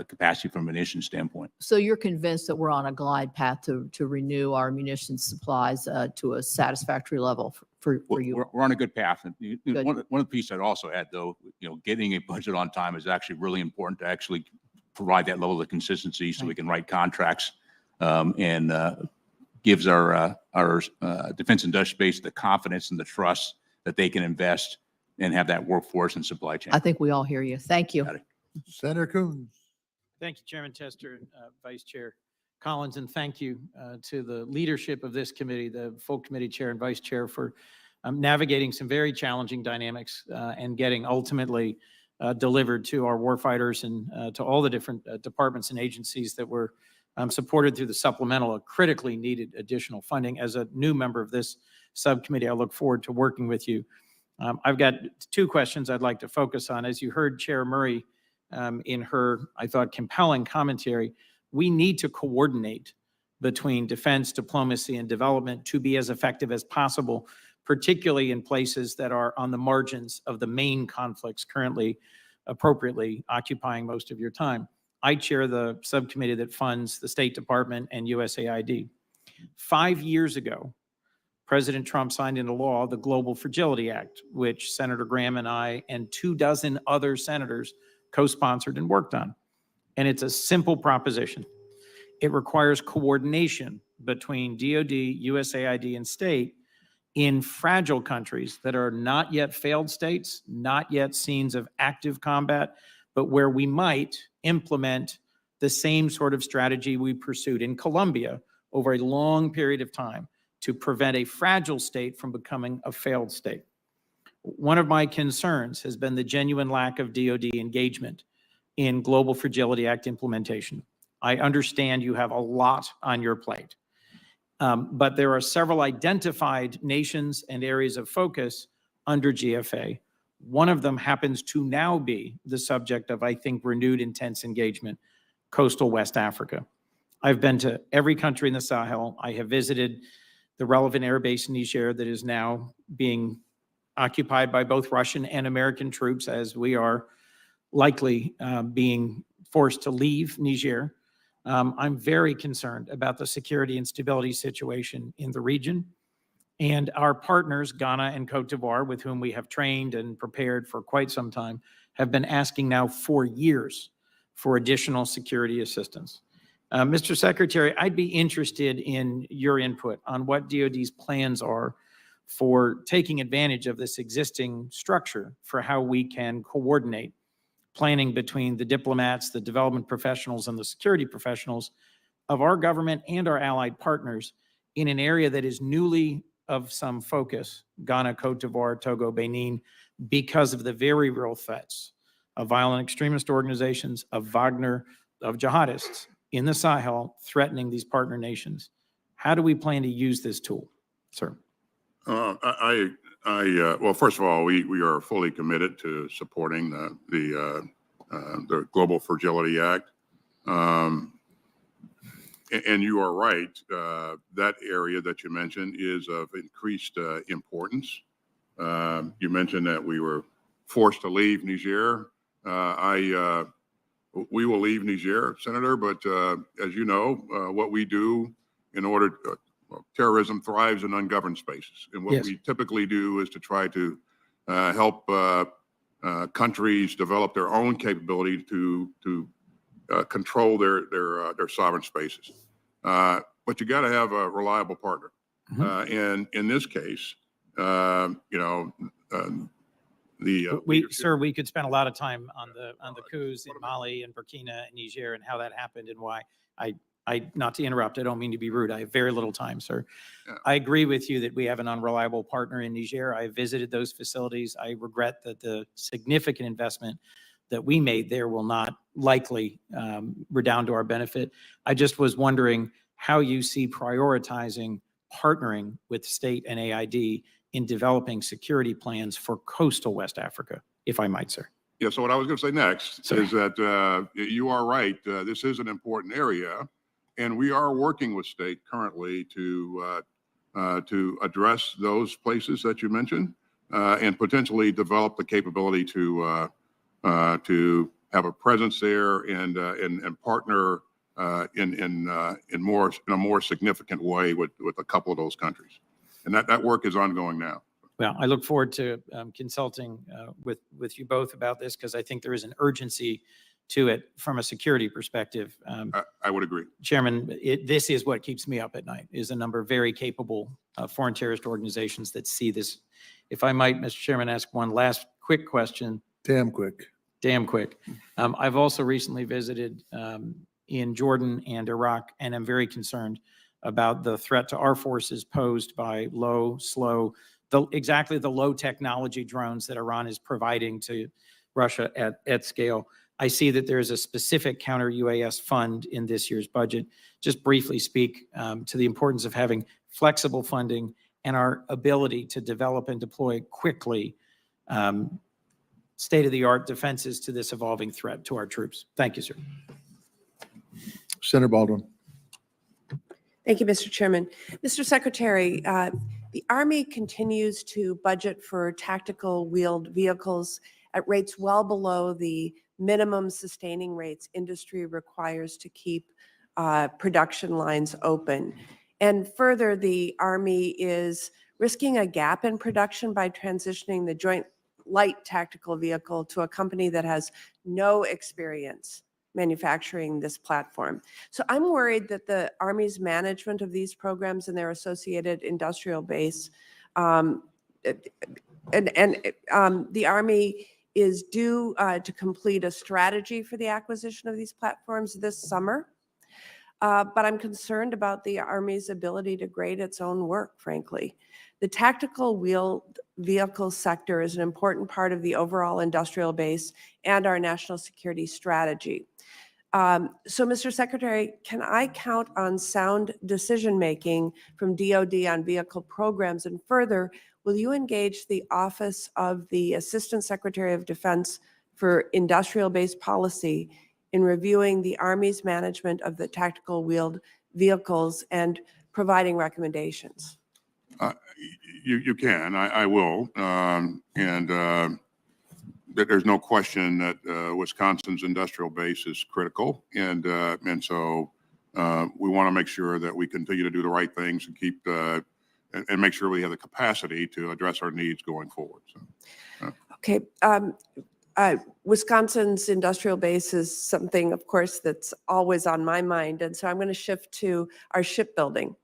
capacity from a munitions standpoint. So you're convinced that we're on a glide path to renew our munitions supplies to a satisfactory level for you? We're on a good path. And Good. one of the pieces I'd also add, though, getting a budget on time is actually really important to actually provide that level of consistency, so we can write contracts and gives our defense industrial base the confidence and the trust that they can invest and have that workforce and supply chain. I think we all hear you. Thank you. Senator Coons. Thank you, Chairman Tester and Vice Chair Collins, and thank you to the leadership of this committee, the full committee chair and vice chair, for navigating some very challenging dynamics and getting ultimately delivered to our warfighters and to all the different departments and agencies that were supported through the supplemental, a critically needed additional funding. As a new member of this subcommittee, I look forward to working with you. I've got 2 questions I'd like to focus on. As you heard Chair Murray in her, I thought, compelling commentary, we need to coordinate between defense, diplomacy, and development to be as effective as possible, particularly in places that are on the margins of the main conflicts currently appropriately occupying most of your time. I chair the subcommittee that funds the State Department and USAID. 5 years ago, President Trump signed into law the Global Fragility Act, which Senator Graham and I and 24 other senators co-sponsored and worked on. And it's a simple proposition. It requires coordination between DoD, USAID, and state in fragile countries that are not yet failed states, not yet scenes of active combat, but where we might implement the same sort of strategy we pursued in Colombia over a long period of time to prevent a fragile state from becoming a failed state. One of my concerns has been the genuine lack of DoD engagement in Global Fragility Act implementation. I understand you have a lot on your plate, but there are several identified nations and areas of focus under GFA. One of them happens to now be the subject of, I think, renewed intense engagement, coastal West Africa. I've been to every country in the Sahel. I have visited the relevant air base in Niger that is now being occupied by both Russian and American troops, as we are likely being forced to leave Niger. I'm very concerned about the security and stability situation in the region. And our partners, Ghana and Cote d'Ivoire, with whom we have trained and prepared for quite some time, have been asking now for years for additional security assistance. Mr. Secretary, I'd be interested in your input on what DoD's plans are for taking advantage of this existing structure for how we can coordinate planning between the diplomats, the development professionals, and the security professionals of our government and our allied partners in an area that is newly of some focus, Ghana, Cote d'Ivoire, Togo, Benin, because of the very real threats of violent extremist organizations, of Wagner, of jihadists in the Sahel threatening these partner nations. How do we plan to use this tool, sir? Well, first of all, we are fully committed to supporting the Global Fragility Act. And you are right, that area that you mentioned is of increased importance. You mentioned that we were forced to leave Niger. We will leave Niger, Senator, but as you know, what we do in order to, well, terrorism thrives in ungoverned spaces. And what we typically do is to try to help countries develop their own capability to control their sovereign spaces. But you got to have a reliable partner. And in this case, Sir, we could spend a lot of time on the coups in Mali and Burkina and Niger and how that happened and why. Not to interrupt, I don't mean to be rude. I have very little time, sir. Yeah. I agree with you that we have an unreliable partner in Niger. I visited those facilities. I regret that the significant investment that we made there will not likely redound to our benefit. I just was wondering how you see prioritizing partnering with state and AID in developing security plans for coastal West Africa, if I might, sir. Yeah, so what I was going to say next Sorry. is that you are right. This is an important area, and we are working with state currently to address those places that you mentioned and potentially develop the capability to have a presence there and partner in a more significant way with a couple of those countries. And that work is ongoing now. Well, I look forward to consulting with you both about this because I think there is an urgency to it from a security perspective. I would agree. Chairman, this is what keeps me up at night, is a number of very capable foreign terrorist organizations that see this. If I might, Mr. Chairman, ask one last quick question. Damn quick. Damn quick. I've also recently visited in Jordan and Iraq, and I'm very concerned about the threat to our forces posed by exactly the low technology drones that Iran is providing to Russia at scale. I see that there is a specific counter UAS fund in this year's budget. Just briefly speak to the importance of having flexible funding and our ability to develop and deploy quickly state-of-the-art defenses to this evolving threat to our troops. Thank you, sir. Senator Baldwin. Thank you, Mr. Chairman. Mr. Secretary, The Army continues to budget for tactical wheeled vehicles at rates well below the minimum sustaining rates industry requires to keep production lines open. And further, the Army is risking a gap in production by transitioning the Joint Light Tactical Vehicle to a company that has no experience manufacturing this platform. So I'm worried that the Army's management of these programs and their associated industrial base, the Army is due to complete a strategy for the acquisition of these platforms this summer. But I'm concerned about the Army's ability to grade its own work, frankly. The tactical wheeled vehicle sector is an important part of the overall industrial base and our national security strategy. So, Mr. Secretary, can I count on sound decision-making from DoD on vehicle programs? And further, will you engage the Office of the Assistant Secretary of Defense for Industrial-Based Policy in reviewing the Army's management of the tactical wheeled vehicles and providing recommendations? You can, I will. There's no question that Wisconsin's industrial base is critical. And so we want to make sure that we continue to do the right things and keep and make sure we have the capacity to address our needs going forward. So, Okay. Wisconsin's industrial base is something, of course, that's always on my mind. And so I'm going to shift to our shipbuilding.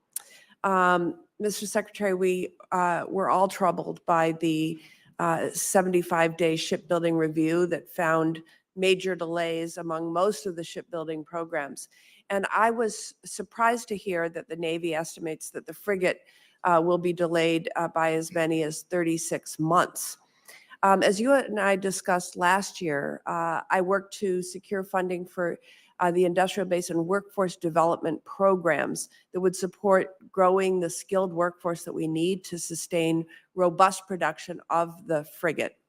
Mr. Secretary, we're all troubled by the 75-day shipbuilding review that found major delays among most of the shipbuilding programs. And I was surprised to hear that the Navy estimates that the frigate will be delayed by as many as 36 months. As you and I discussed last year, I worked to secure funding for the industrial base and workforce development programs that would support growing the skilled workforce that we need to sustain robust production of the frigate.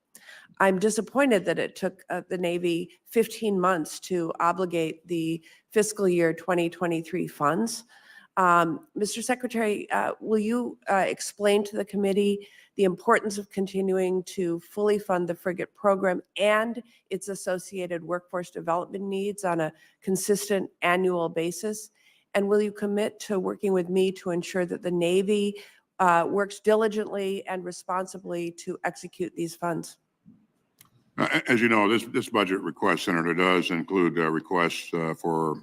I'm disappointed that it took the Navy 15 months to obligate the fiscal year 2023 funds. Mr. Secretary, will you explain to the committee the importance of continuing to fully fund the frigate program and its associated workforce development needs on a consistent annual basis? And will you commit to working with me to ensure that the Navy works diligently and responsibly to execute these funds? as you know, this budget request, Senator, does include requests for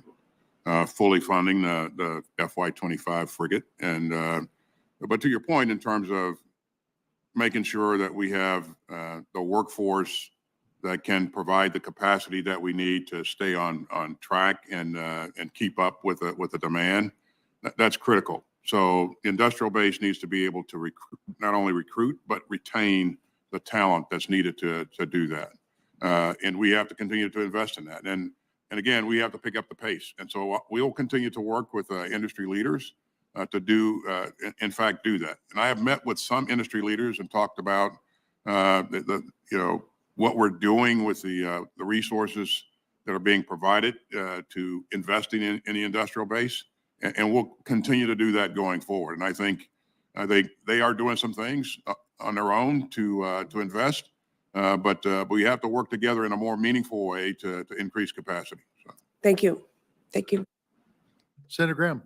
fully funding the FY25 frigate. But to your point, in terms of making sure that we have the workforce that can provide the capacity that we need to stay on track and keep up with the demand, that's critical. So the industrial base needs to be able to not only recruit, but retain the talent that's needed to do that. And we have to continue to invest in that. And again, we have to pick up the pace. And so we'll continue to work with industry leaders to do that. And I have met with some industry leaders and talked about what we're doing with the resources that are being provided to investing in the industrial base, and we'll continue to do that going forward. And I think they are doing some things on their own to invest, but we have to work together in a more meaningful way to increase capacity. So. Thank you. Thank you. Senator Graham.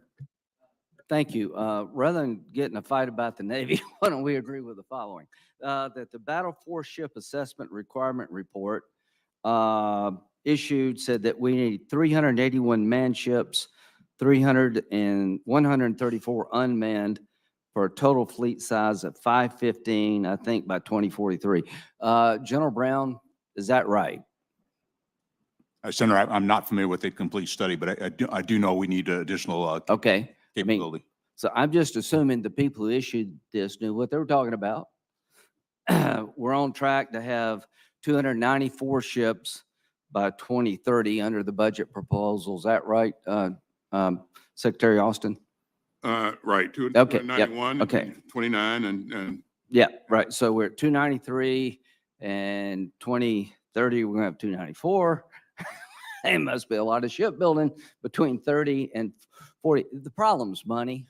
Thank you. Rather than getting a fight about the Navy, why don't we agree with the following? That the Battle Force Ship Assessment Requirement Report issued said that we need 381 manned ships, 134 unmanned, for a total fleet size of 515, I think, by 2043. General Brown, is that right? Senator, I'm not familiar with the complete study, but I do know we need additional Okay. capability. So I'm just assuming the people who issued this knew what they were talking about. We're on track to have 294 ships by 2030 under the budget proposal. Is that right, Secretary Austin? Right. Okay, 291, yep, okay. 29, and Yeah, right. So we're at 293 and 2030, we're going to have 294. It must be a lot of shipbuilding between 30 and 40. The problem's money.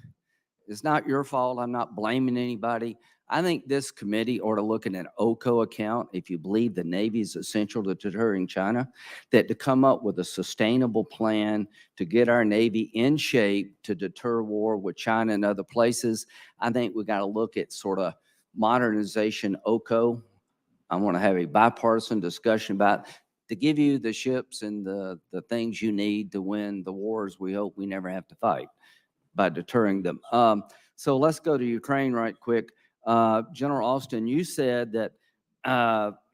It's not your fault. I'm not blaming anybody. I think this committee ought to look at an OCO account, if you believe the Navy is essential to deterring China, that to come up with a sustainable plan to get our Navy in shape to deter war with China and other places. I think we got to look at sort of modernization OCO. I want to have a bipartisan discussion about to give you the ships and the things you need to win the wars we hope we never have to fight by deterring them. So let's go to Ukraine right quick. General Austin, you said that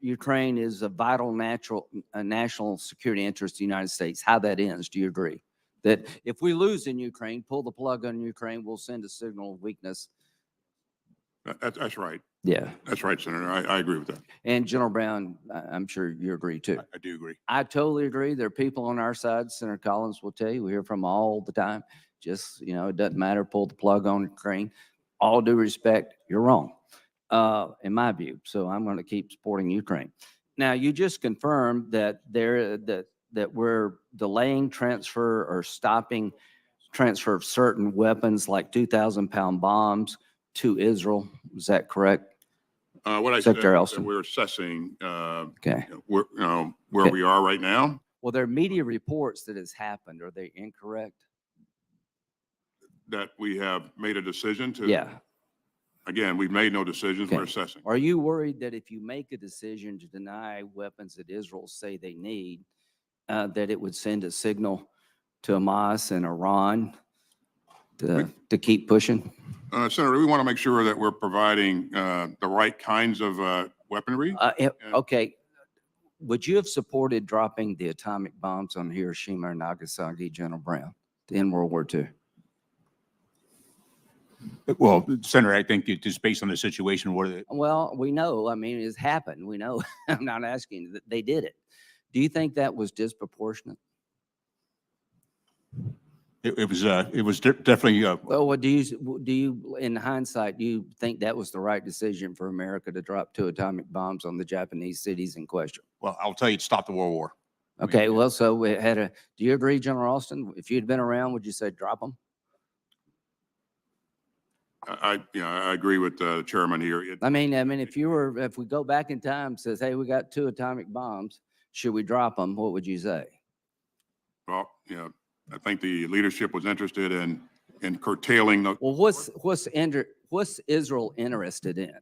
Ukraine is a vital national security interest of the United States. How that ends, do you agree? That if we lose in Ukraine, pull the plug on Ukraine, we'll send a signal of weakness. That's right. Yeah. That's right, Senator. I agree with that. And General Brown, I'm sure you agree too. I do agree. I totally agree. There are people on our side, Senator Collins will tell you, we hear from all the time. Just, it doesn't matter, pull the plug on Ukraine. All due respect, you're wrong, in my view. So I'm going to keep supporting Ukraine. Now, you just confirmed that that we're delaying transfer or stopping transfer of certain weapons like 2,000-pound bombs to Israel. Is that correct? What I said, Secretary that Austin. we're assessing Okay. where Okay. we are right now. Well, there are media reports that has happened. Are they incorrect? That we have made a decision to. Yeah. Again, we've made no decisions. We're Okay. assessing. Are you worried that if you make a decision to deny weapons that Israel say they need, that it would send a signal to Hamas and Iran to keep pushing? Senator, we want to make sure that we're providing the right kinds of weaponry. Okay. Would you have supported dropping the atomic bombs on Hiroshima and Nagasaki, General Brown, in World War II? Well, Senator, I think it just based on the situation where Well, we know, I mean, it's happened. We know. I'm not asking that they did it. Do you think that was disproportionate? it was definitely, Well, what do you, in hindsight, do you think that was the right decision for America to drop 2 atomic bombs on the Japanese cities in question? well, I'll tell you, it stopped the World War. Okay, well, so we had do you agree, General Austin? If you'd been around, would you say drop them? I agree with the chairman here. I mean, if we go back in time, says, hey, we got 2 atomic bombs, should we drop them? What would you say? Well, I think the leadership was interested in curtailing the. Well, what's Israel interested in?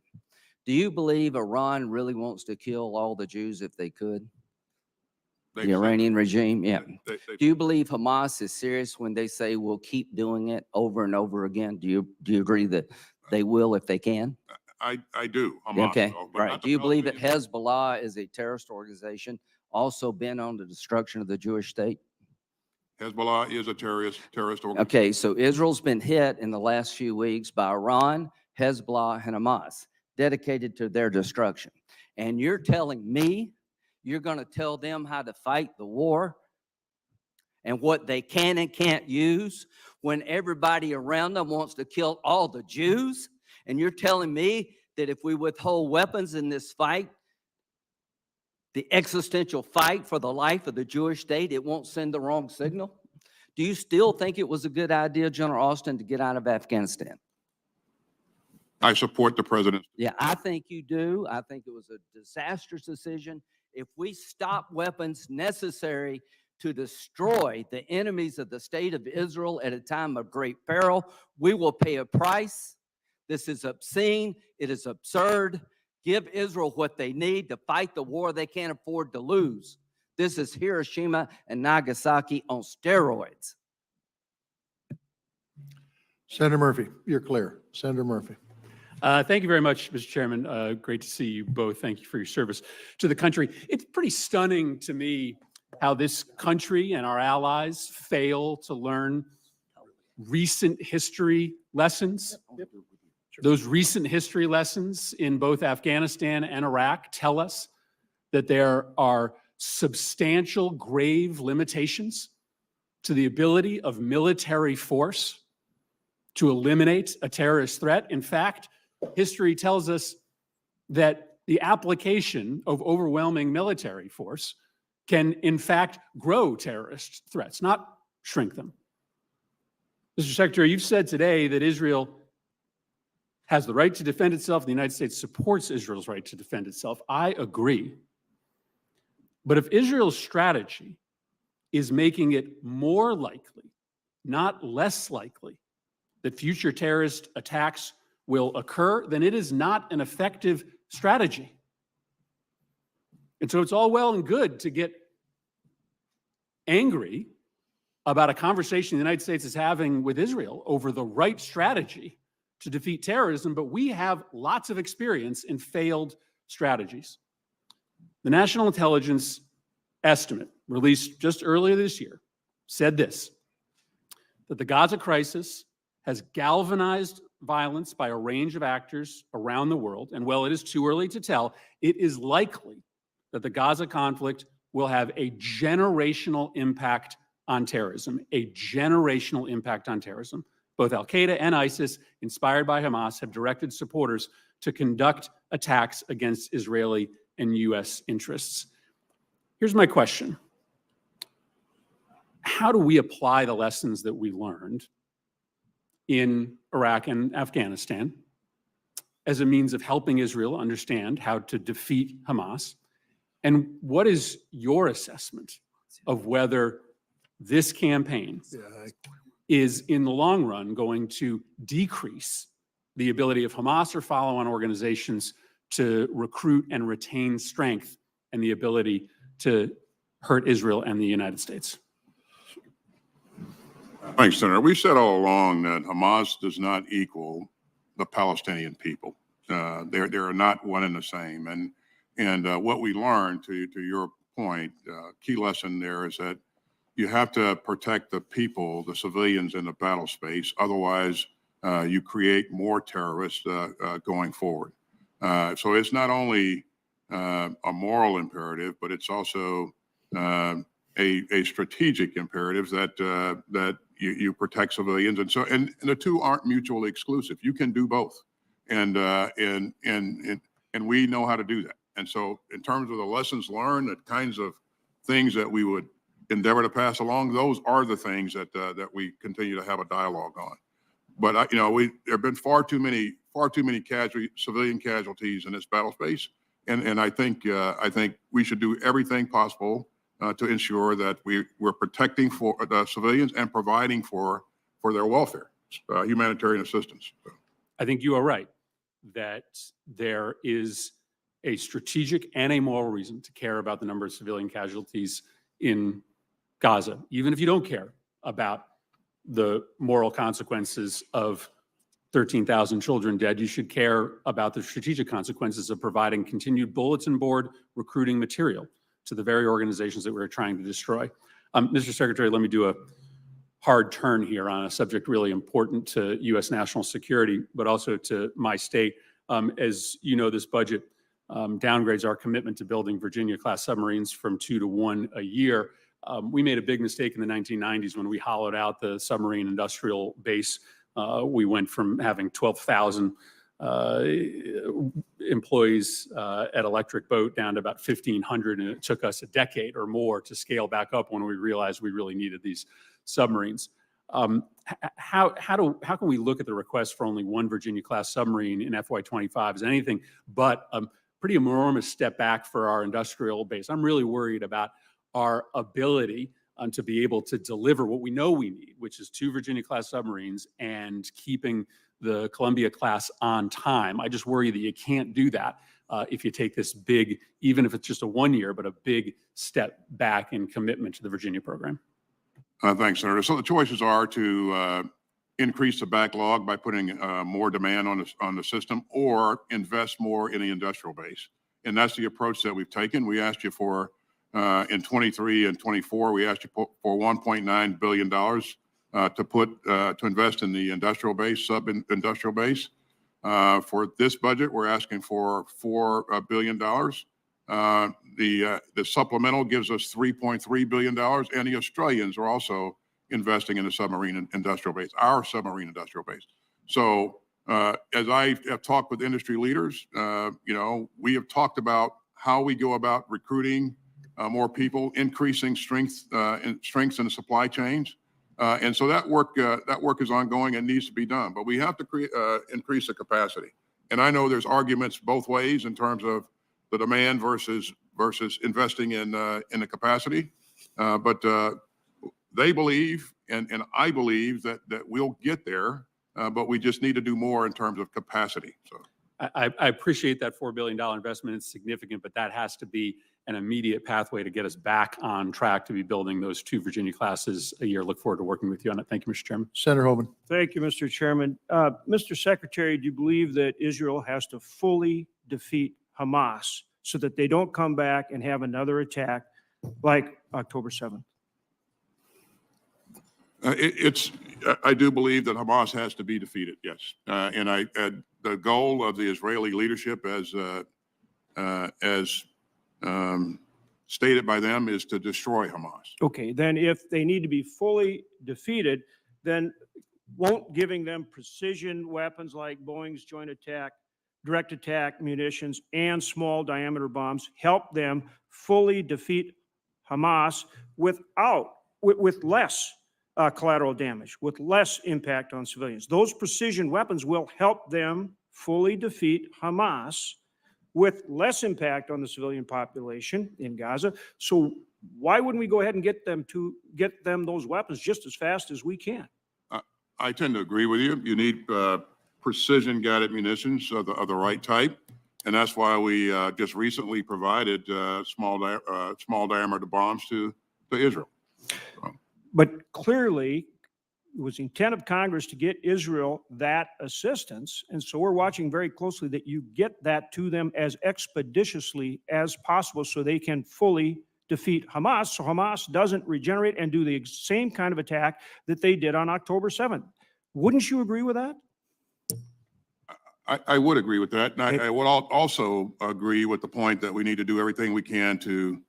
Do you believe Iran really wants to kill all the Jews if they could? The Iranian regime, yeah. Do you believe Hamas is serious when they say we'll keep doing it over and over again? Do you agree that they will if they can? I do. Hamas, Okay, but right. not the Do you believe that Palestinians. Hezbollah is a terrorist organization also bent on the destruction of the Jewish state? Hezbollah is a terrorist organization. Okay, so Israel's been hit in the last few weeks by Iran, Hezbollah, and Hamas, dedicated to their destruction. And you're telling me you're going to tell them how to fight the war and what they can and can't use when everybody around them wants to kill all the Jews? And you're telling me that if we withhold weapons in this fight, the existential fight for the life of the Jewish state, it won't send the wrong signal? Do you still think it was a good idea, General Austin, to get out of Afghanistan? I support the president. Yeah, I think you do. I think it was a disastrous decision. If we stop weapons necessary to destroy the enemies of the state of Israel at a time of great peril, we will pay a price. This is obscene. It is absurd. Give Israel what they need to fight the war they can't afford to lose. This is Hiroshima and Nagasaki on steroids. Senator Murphy, you're clear. Senator Murphy. Thank you very much, Mr. Chairman. Great to see you both. Thank you for your service to the country. It's pretty stunning to me how this country and our allies fail to learn recent history lessons. Those recent history lessons in both Afghanistan and Iraq tell us that there are substantial, grave limitations to the ability of military force to eliminate a terrorist threat. In fact, history tells us that the application of overwhelming military force can, in fact, grow terrorist threats, not shrink them. Mr. Secretary, you've said today that Israel has the right to defend itself. The United States supports Israel's right to defend itself. I agree. But if Israel's strategy is making it more likely, not less likely, that future terrorist attacks will occur, then it is not an effective strategy. And so it's all well and good to get angry about a conversation the United States is having with Israel over the right strategy to defeat terrorism, but we have lots of experience in failed strategies. The National Intelligence Estimate, released just earlier this year, said this, that the Gaza crisis has galvanized violence by a range of actors around the world, and while it is too early to tell, it is likely that the Gaza conflict will have a generational impact on terrorism, a generational impact on terrorism. Both Al-Qaeda and ISIS, inspired by Hamas, have directed supporters to conduct attacks against Israeli and U.S. interests. Here's my question. How do we apply the lessons that we learned in Iraq and Afghanistan as a means of helping Israel understand how to defeat Hamas? And what is your assessment of whether this campaign is, in the long run, going to decrease the ability of Hamas or follow-on organizations to recruit and retain strength and the ability to hurt Israel and the United States? Thanks, Senator. We've said all along that Hamas does not equal the Palestinian people. They are not one and the same. And what we learned, to your point, key lesson there is that you have to protect the people, the civilians in the battle space. Otherwise, you create more terrorists going forward. So it's not only a moral imperative, but it's also a strategic imperative that you protect civilians. And so, and the two aren't mutually exclusive. You can do both, and we know how to do that. And so, in terms of the lessons learned, the kinds of things that we would endeavor to pass along, those are the things that we continue to have a dialogue on. But there have been far too many civilian casualties in this battle space, and I think we should do everything possible to ensure that we're protecting for the civilians and providing for their welfare, humanitarian assistance. I think you are right that there is a strategic and a moral reason to care about the number of civilian casualties in Gaza, even if you don't care about the moral consequences of 13,000 children dead. You should care about the strategic consequences of providing continued bulletin board recruiting material to the very organizations that we're trying to destroy. Mr. Secretary, let me do a hard turn here on a subject really important to U.S. national security, but also to my state. As you know, this budget downgrades our commitment to building Virginia-class submarines from 2 to 1 a year. We made a big mistake in the 1990s when we hollowed out the submarine industrial base. We went from having 12,000 employees at Electric Boat down to about 1,500, and it took us a decade or more to scale back up when we realized we really needed these submarines. How can we look at the request for only one Virginia-class submarine in FY25 as anything but a pretty enormous step back for our industrial base? I'm really worried about our ability to be able to deliver what we know we need, which is 2 Virginia-class submarines and keeping the Columbia-class on time. I just worry that you can't do that if you take this big, even if it's just a 1 year, but a big step back in commitment to the Virginia program. Thanks, Senator. So the choices are to increase the backlog by putting more demand on the system, or invest more in the industrial base. And that's the approach that we've taken. We asked you for, in 23 and 24, we asked you for $1.9 billion to invest in the industrial base, sub-industrial base. For this budget, we're asking for $4 billion. The supplemental gives us $3.3 billion, and the Australians are also investing in the submarine industrial base, our submarine industrial base. So as I have talked with industry leaders, we have talked about how we go about recruiting more people, increasing strengths in the supply chains. And so that work is ongoing and needs to be done, but we have to increase the capacity. And I know there's arguments both ways in terms of the demand versus investing in the capacity. But they believe, and I believe that we'll get there, but we just need to do more in terms of capacity. So I appreciate that $4 billion investment. It's significant, but that has to be an immediate pathway to get us back on track to be building those 2 Virginia classes a year. Look forward to working with you on it. Thank you, Mr. Chairman. Senator Hoban. Thank you, Mr. Chairman. Mr. Secretary, do you believe that Israel has to fully defeat Hamas so that they don't come back and have another attack like October 7th? I do believe that Hamas has to be defeated, yes. And the goal of the Israeli leadership, as stated by them, is to destroy Hamas. Okay, then if they need to be fully defeated, then won't giving them precision weapons like Boeing's joint attack, direct attack munitions, and small diameter bombs help them fully defeat Hamas with less collateral damage, with less impact on civilians? Those precision weapons will help them fully defeat Hamas with less impact on the civilian population in Gaza. So why wouldn't we go ahead and get them those weapons just as fast as we can? I tend to agree with you. You need precision guided munitions of the right type. And that's why we just recently provided small diameter bombs to Israel. But clearly, it was the intent of Congress to get Israel that assistance. And so we're watching very closely that you get that to them as expeditiously as possible so they can fully defeat Hamas, so Hamas doesn't regenerate and do the same kind of attack that they did on October 7th. Wouldn't you agree with that? I would agree with that. And I would also agree with the point that we need to do everything we can to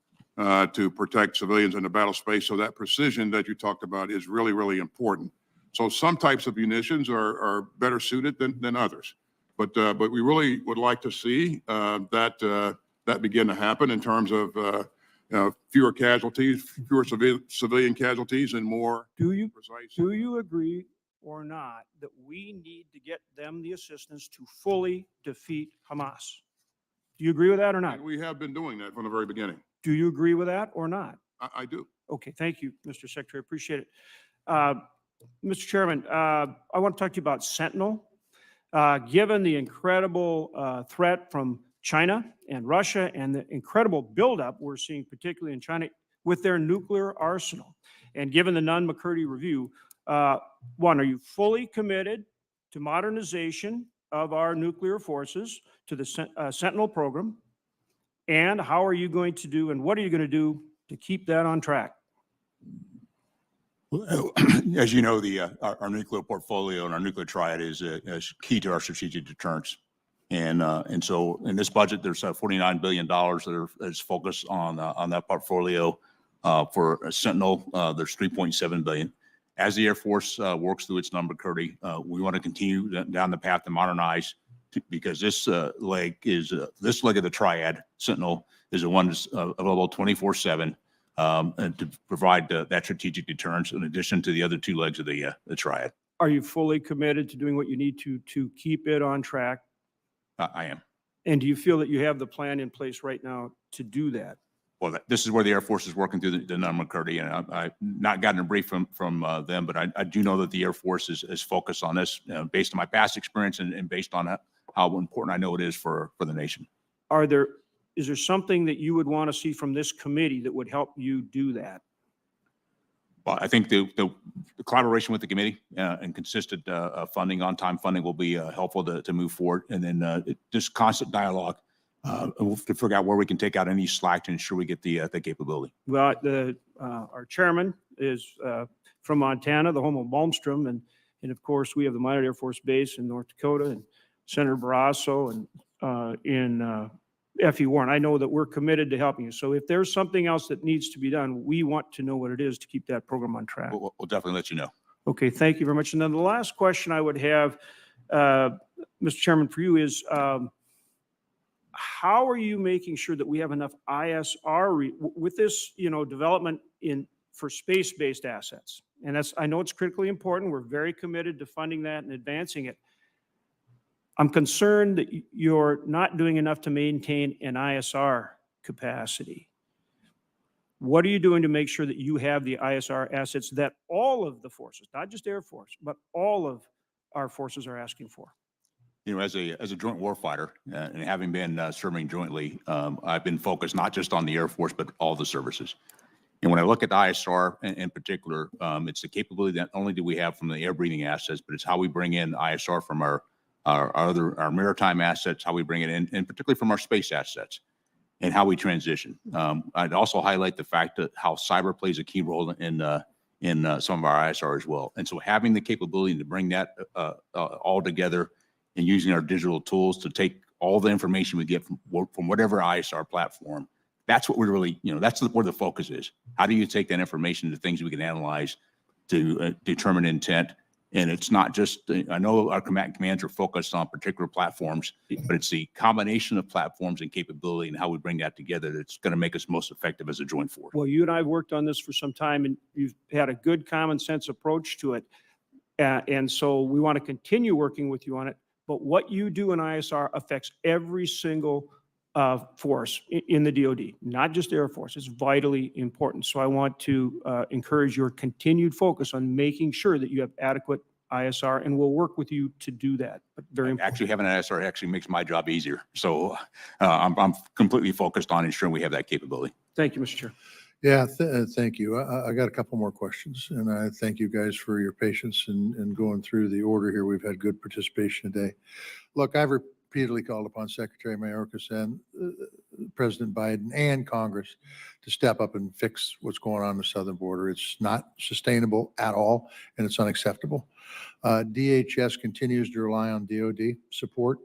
protect civilians in the battle space. So that precision that you talked about is really, really important. So some types of munitions are better suited than others. But we really would like to see that begin to happen in terms of fewer casualties, fewer civilian casualties, and more precise. Do you agree or not that we need to get them the assistance to fully defeat Hamas? Do you agree with that or not? And we have been doing that from the very beginning. Do you agree with that or not? I do. Okay, thank you, Mr. Secretary. Appreciate it. Mr. Chairman, I want to talk to you about Sentinel. Given the incredible threat from China and Russia and the incredible buildup we're seeing, particularly in China, with their nuclear arsenal, and given the Nunn-McCurdy review, one, are you fully committed to modernization of our nuclear forces, to the Sentinel program? And how are you going to do, and what are you going to do to keep that on track? As you know, our nuclear portfolio and our nuclear triad is key to our strategic deterrence. And so in this budget, there's $49 billion that is focused on that portfolio. For Sentinel, there's $3.7 billion. As the Air Force works through its Nunn-McCurdy, we want to continue down the path to modernize, because this leg of the triad, Sentinel, is the one that's available 24/7 and to provide that strategic deterrence in addition to the other two legs of the triad. Are you fully committed to doing what you need to keep it on track? I am. And do you feel that you have the plan in place right now to do that? Well, this is where the Air Force is working through the Nunn-McCurdy, and I've not gotten a brief from them, but I do know that the Air Force is focused on this based on my past experience and based on how important I know it is for the nation. Is there something that you would want to see from this committee that would help you do that? Well, I think the collaboration with the committee and consistent funding, on-time funding, will be helpful to move forward. And then just constant dialogue to figure out where we can take out any slack to ensure we get the capability. Well, our chairman is from Montana, the home of Malmstrom, and of course, we have the Minot Air Force Base in North Dakota, and Senator Barrasso and in F.E. Warren. I know that we're committed to helping you. So if there's something else that needs to be done, we want to know what it is to keep that program on track. We'll definitely let you know. Okay, thank you very much. And then the last question I would have, Mr. Chairman, for you is, how are you making sure that we have enough ISR with this, development for space-based assets And that's, I know it's critically important. We're very committed to funding that and advancing it. I'm concerned that you're not doing enough to maintain an ISR capacity. What are you doing to make sure that you have the ISR assets that all of the forces, not just Air Force, but all of our forces are asking for? You know, as a joint warfighter, and having been serving jointly, I've been focused not just on the Air Force, but all the services. And when I look at the ISR in particular, it's the capability that not only do we have from the air breathing assets, but it's how we bring in ISR from our maritime assets, how we bring it in, and particularly from our space assets, and how we transition. I'd also highlight the fact that how cyber plays a key role in some of our ISR as well. And so having the capability to bring that all together and using our digital tools to take all the information we get from whatever ISR platform, that's what we're really, that's where the focus is. How do you take that information to things we can analyze to determine intent? And it's not just, I know our commands are focused on particular platforms, but it's the combination of platforms and capability and how we bring that together that's going to make us most effective as a joint force. Well, you and I have worked on this for some time, and you've had a good common sense approach to it. And so we want to continue working with you on it. But what you do in ISR affects every single force in the DoD, not just Air Force. It's vitally important. So I want to encourage your continued focus on making sure that you have adequate ISR, and we'll work with you to do that. But very important. Actually, having an ISR actually makes my job easier. So I'm completely focused on ensuring we have that capability. Thank you, Mr. Chair. Yeah, thank you. I got a couple more questions, and I thank you guys for your patience in going through the order here. We've had good participation today. Look, I've repeatedly called upon Secretary Mayorkas and President Biden and Congress to step up and fix what's going on the southern border. It's not sustainable at all, and it's unacceptable. DHS continues to rely on DoD support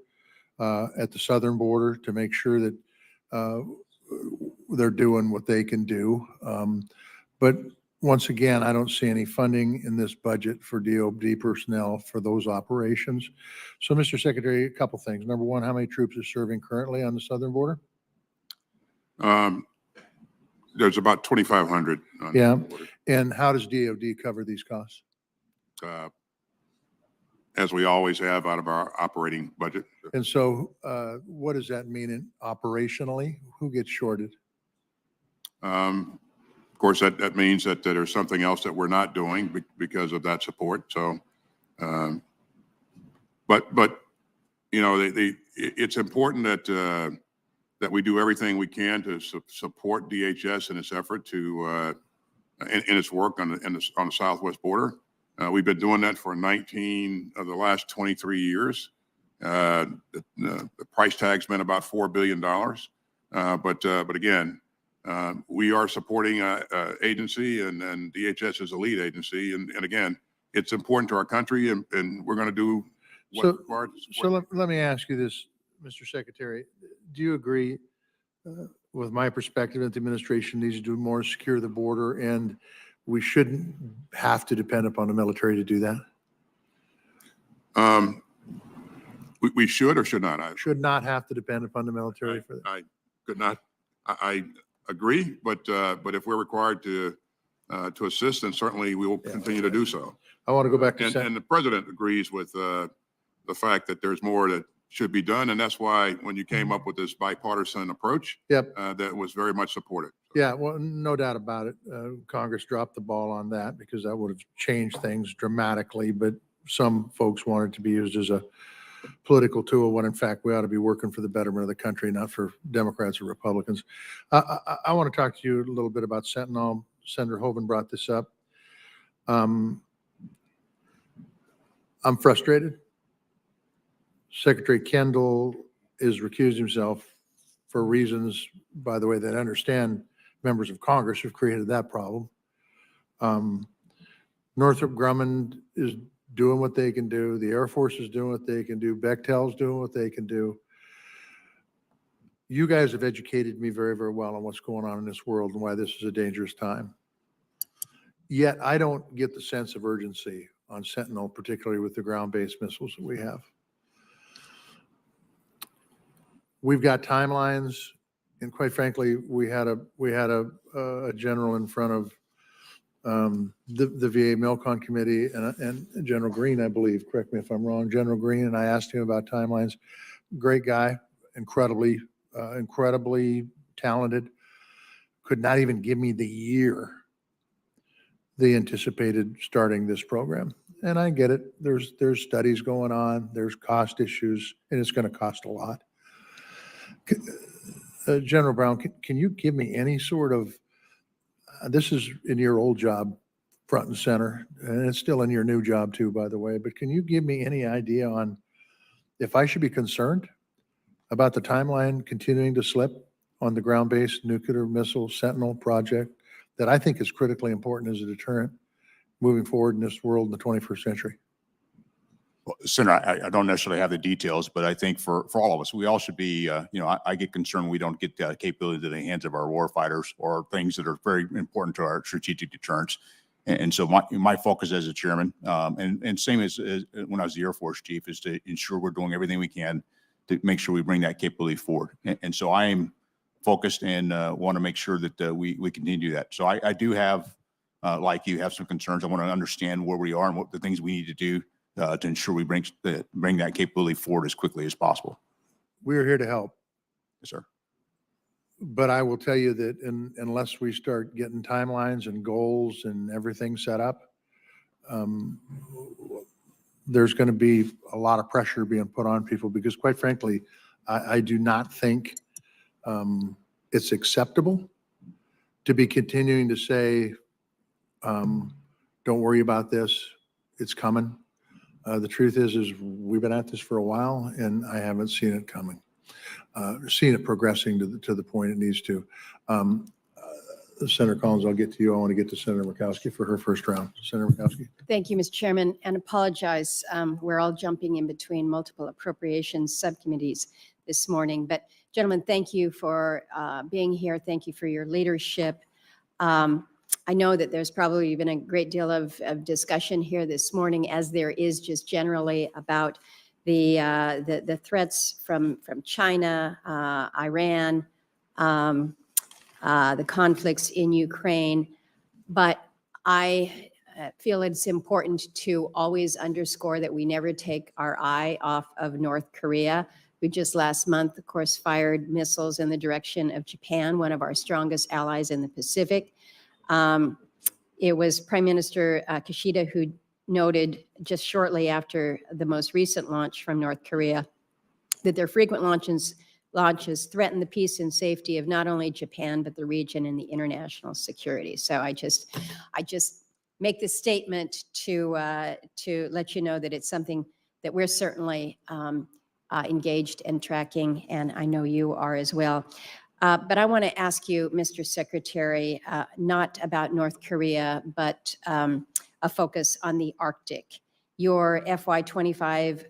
at the southern border to make sure that they're doing what they can do. But once again, I don't see any funding in this budget for DoD personnel for those operations. So, Mr. Secretary, a couple things. Number one, how many troops are serving currently on the southern border? There's about 2,500. Yeah. And how does DoD cover these costs? As we always have out of our operating budget. And so what does that mean operationally? Who gets shorted? Of course, that means that there's something else that we're not doing because of that support. So, but it's important that we do everything we can to support DHS in its effort to in its work on the southwest border. We've been doing that for 19 of the last 23 years. The price tag's been about $4 billion. But again, we are supporting an agency, and DHS is a lead agency. And again, it's important to our country, and we're going to do what's required to support. So let me ask you this, Mr. Secretary. Do you agree with my perspective that the administration needs to do more to secure the border, and we shouldn't have to depend upon the military to do that? We should or should not? Should not have to depend upon the military for that. I could not. I agree, but if we're required to assist, then certainly we will continue to do so. I want to go back to and the president agrees with the fact that there's more that should be done, and that's why when you came up with this bipartisan approach, that was very much supported. Yeah, well, no doubt about it. Congress dropped the ball on that because that would have changed things dramatically, but some folks want it to be used as a political tool when in fact we ought to be working for the betterment of the country, not for Democrats or Republicans. I want to talk to you a little bit about Sentinel. Senator Hoeven brought this up. I'm frustrated. Secretary Kendall is recused himself for reasons, by the way, that I understand members of Congress have created that problem. Northrop Grumman is doing what they can do. The Air Force is doing what they can do. Bechtel's doing what they can do. You guys have educated me very, very well on what's going on in this world and why this is a dangerous time. Yet I don't get the sense of urgency on Sentinel, particularly with the ground-based missiles that we have. We've got timelines, and quite frankly, we had a general in front of the VA Milcon Committee and General Green, I believe, correct me if I'm wrong, General Green, and I asked him about timelines. Great guy, incredibly talented. Could not even give me the year they anticipated starting this program. And I get it. There's studies going on, there's cost issues, and it's going to cost a lot. General Brown, can you give me any sort of, this is in your old job, front and center, and it's still in your new job too, by the way, but can you give me any idea on if I should be concerned about the timeline continuing to slip on the ground-based nuclear missile Sentinel project that I think is critically important as a deterrent moving forward in this world in the 21st century? Well, Senator, I don't necessarily have the details, but I think for all of us, we all should be, I get concerned we don't get the capability to the hands of our war fighters or things that are very important to our strategic deterrence. And so my focus as a chairman, and same as when I was the Air Force chief, is to ensure we're doing everything we can to make sure we bring that capability forward. And so I am focused and want to make sure that we continue to do that. So I do have, like you, have some concerns. I want to understand where we are and what the things we need to do to ensure we bring that capability forward as quickly as possible. We are here to help. Yes, sir. But I will tell you that unless we start getting timelines and goals and everything set up, there's going to be a lot of pressure being put on people because, quite frankly, I do not think it's acceptable to be continuing to say, don't worry about this, it's coming. The truth is we've been at this for a while, and I haven't seen it coming. Seen it progressing to the point it needs to. Senator Collins, I'll get to you. I want to get to Senator Murkowski for her first round. Senator Murkowski. Thank you, Mr. Chairman, and apologize. We're all jumping in between multiple appropriations subcommittees this morning. But gentlemen, thank you for being here. Thank you for your leadership. I know that there's probably been a great deal of discussion here this morning, as there is just generally about the threats from China, Iran, the conflicts in Ukraine. But I feel it's important to always underscore that we never take our eye off of North Korea. We just last month, of course, fired missiles in the direction of Japan, one of our strongest allies in the Pacific. It was Prime Minister Kishida who noted just shortly after the most recent launch from North Korea that their frequent launches threaten the peace and safety of not only Japan, but the region and the international security. So I just make this statement to let you know that it's something that we're certainly engaged and tracking, and I know you are as well. But I want to ask you, Mr. Secretary, not about North Korea, but a focus on the Arctic. Your FY25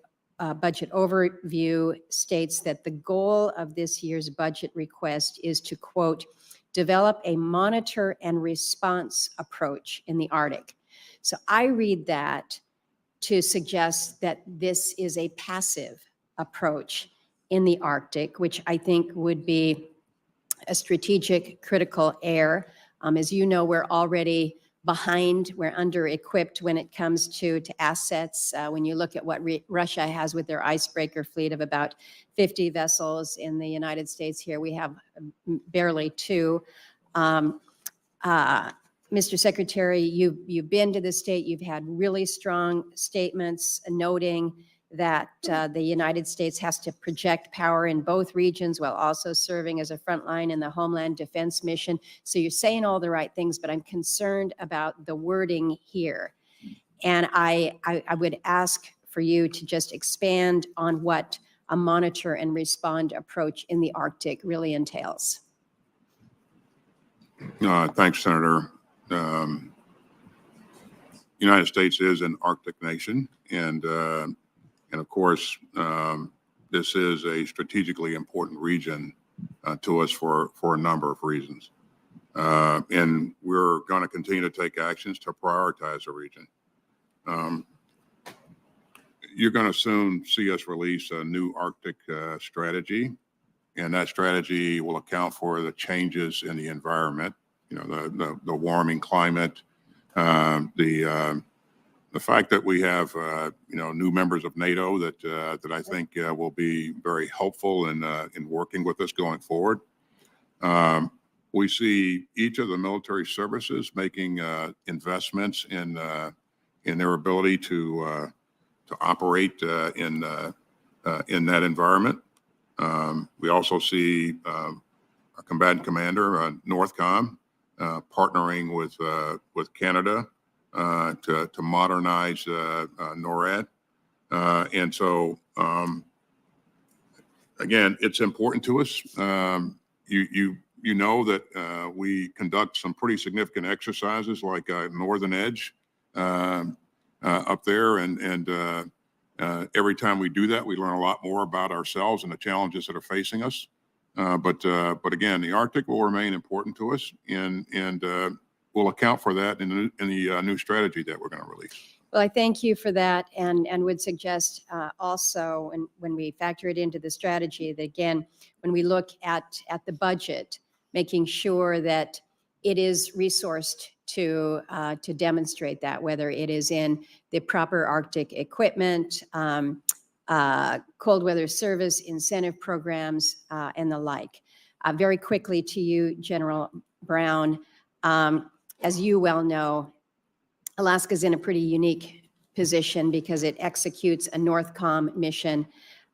budget overview states that the goal of this year's budget request is to, quote, develop a monitor and response approach in the Arctic. So I read that to suggest that this is a passive approach in the Arctic, which I think would be a strategic critical error. As you know, we're already behind, we're under-equipped when it comes to assets. When you look at what Russia has with their icebreaker fleet of about 50 vessels, in the United States here, we have barely 2. Mr. Secretary, you've been to the state, you've had really strong statements noting that the United States has to project power in both regions while also serving as a front line in the Homeland Defense mission. So you're saying all the right things, but I'm concerned about the wording here. And I would ask for you to just expand on what a monitor and respond approach in the Arctic really entails. Thanks, Senator. United States is an Arctic nation, and of course, this is a strategically important region to us for a number of reasons. And we're going to continue to take actions to prioritize the region. You're going to soon see us release a new Arctic strategy, and that strategy will account for the changes in the environment, the warming climate, The fact that we have, new members of NATO that I think will be very helpful in working with us going forward. We see each of the military services making investments in their ability to operate in that environment. We also see our combatant commander, NORTHCOM, partnering with Canada to modernize NORAD. And so, again, it's important to us. You know that we conduct some pretty significant exercises like Northern Edge up there. And every time we do that, we learn a lot more about ourselves and the challenges that are facing us. But again, the Arctic will remain important to us, and we'll account for that in the new strategy that we're going to release. Well, I thank you for that, and would suggest also, and when we factor it into the strategy, that again, when we look at the budget, making sure that it is resourced to demonstrate that, whether it is in the proper Arctic equipment, cold weather service, incentive programs, and the like. Very quickly to you, General Brown, as you well know, Alaska is in a pretty unique position because it executes a NORTHCOM mission,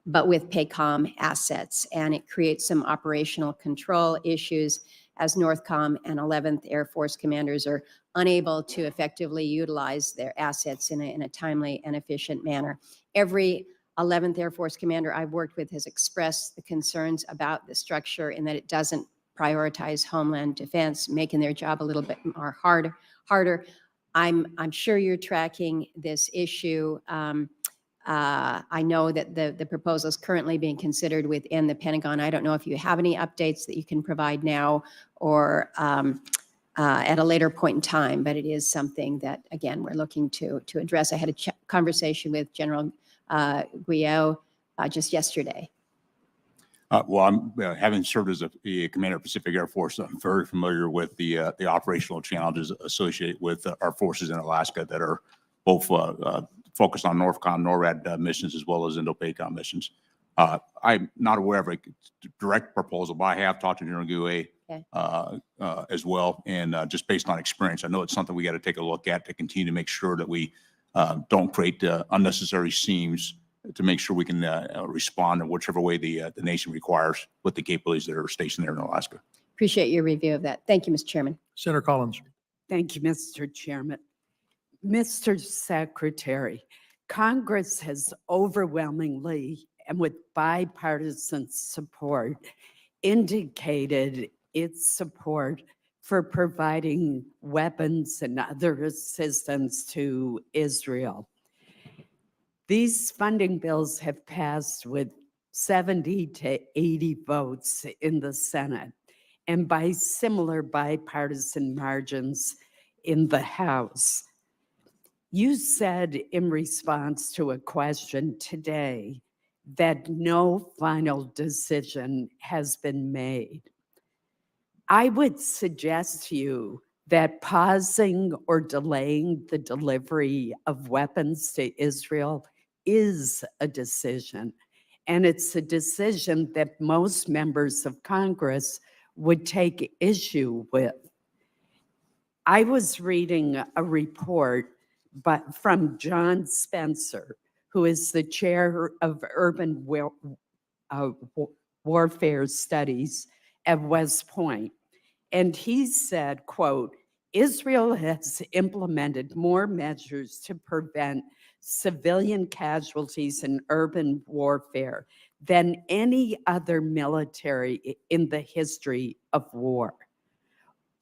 but with PACOM assets, and it creates some operational control issues as NORTHCOM and 11th Air Force commanders are unable to effectively utilize their assets in a timely and efficient manner. Every 11th Air Force commander I've worked with has expressed the concerns about the structure and that it doesn't prioritize homeland defense, making their job a little bit more harder. I'm sure you're tracking this issue. I know that the proposal is currently being considered within the Pentagon. I don't know if you have any updates that you can provide now or at a later point in time, but it is something that, again, we're looking to address. I had a conversation with General Guillot just yesterday. Well, I'm having served as a commander of Pacific Air Force. I'm very familiar with the operational challenges associated with our forces in Alaska that are both focused on NORTHCOM, NORAD missions, as well as Indo-PACOM missions. I'm not aware of a direct proposal, but I have talked to General Guillot as well. And just based on experience, I know it's something we got to take a look at to continue to make sure that we don't create unnecessary seams, to make sure we can respond in whichever way the nation requires with the capabilities that are stationed there in Alaska. Appreciate your review of that. Thank you, Mr. Chairman. Senator Collins. Thank you, Mr. Chairman. Mr. Secretary, Congress has overwhelmingly and with bipartisan support indicated its support for providing weapons and other assistance to Israel. These funding bills have passed with 70 to 80 votes in the Senate and by similar bipartisan margins in the House. You said in response to a question today that no final decision has been made. I would suggest to you that pausing or delaying the delivery of weapons to Israel is a decision, and it's a decision that most members of Congress would take issue with. I was reading a report from John Spencer, who is the chair of urban warfare studies at West Point. And he said, quote, Israel has implemented more measures to prevent civilian casualties in urban warfare than any other military in the history of war.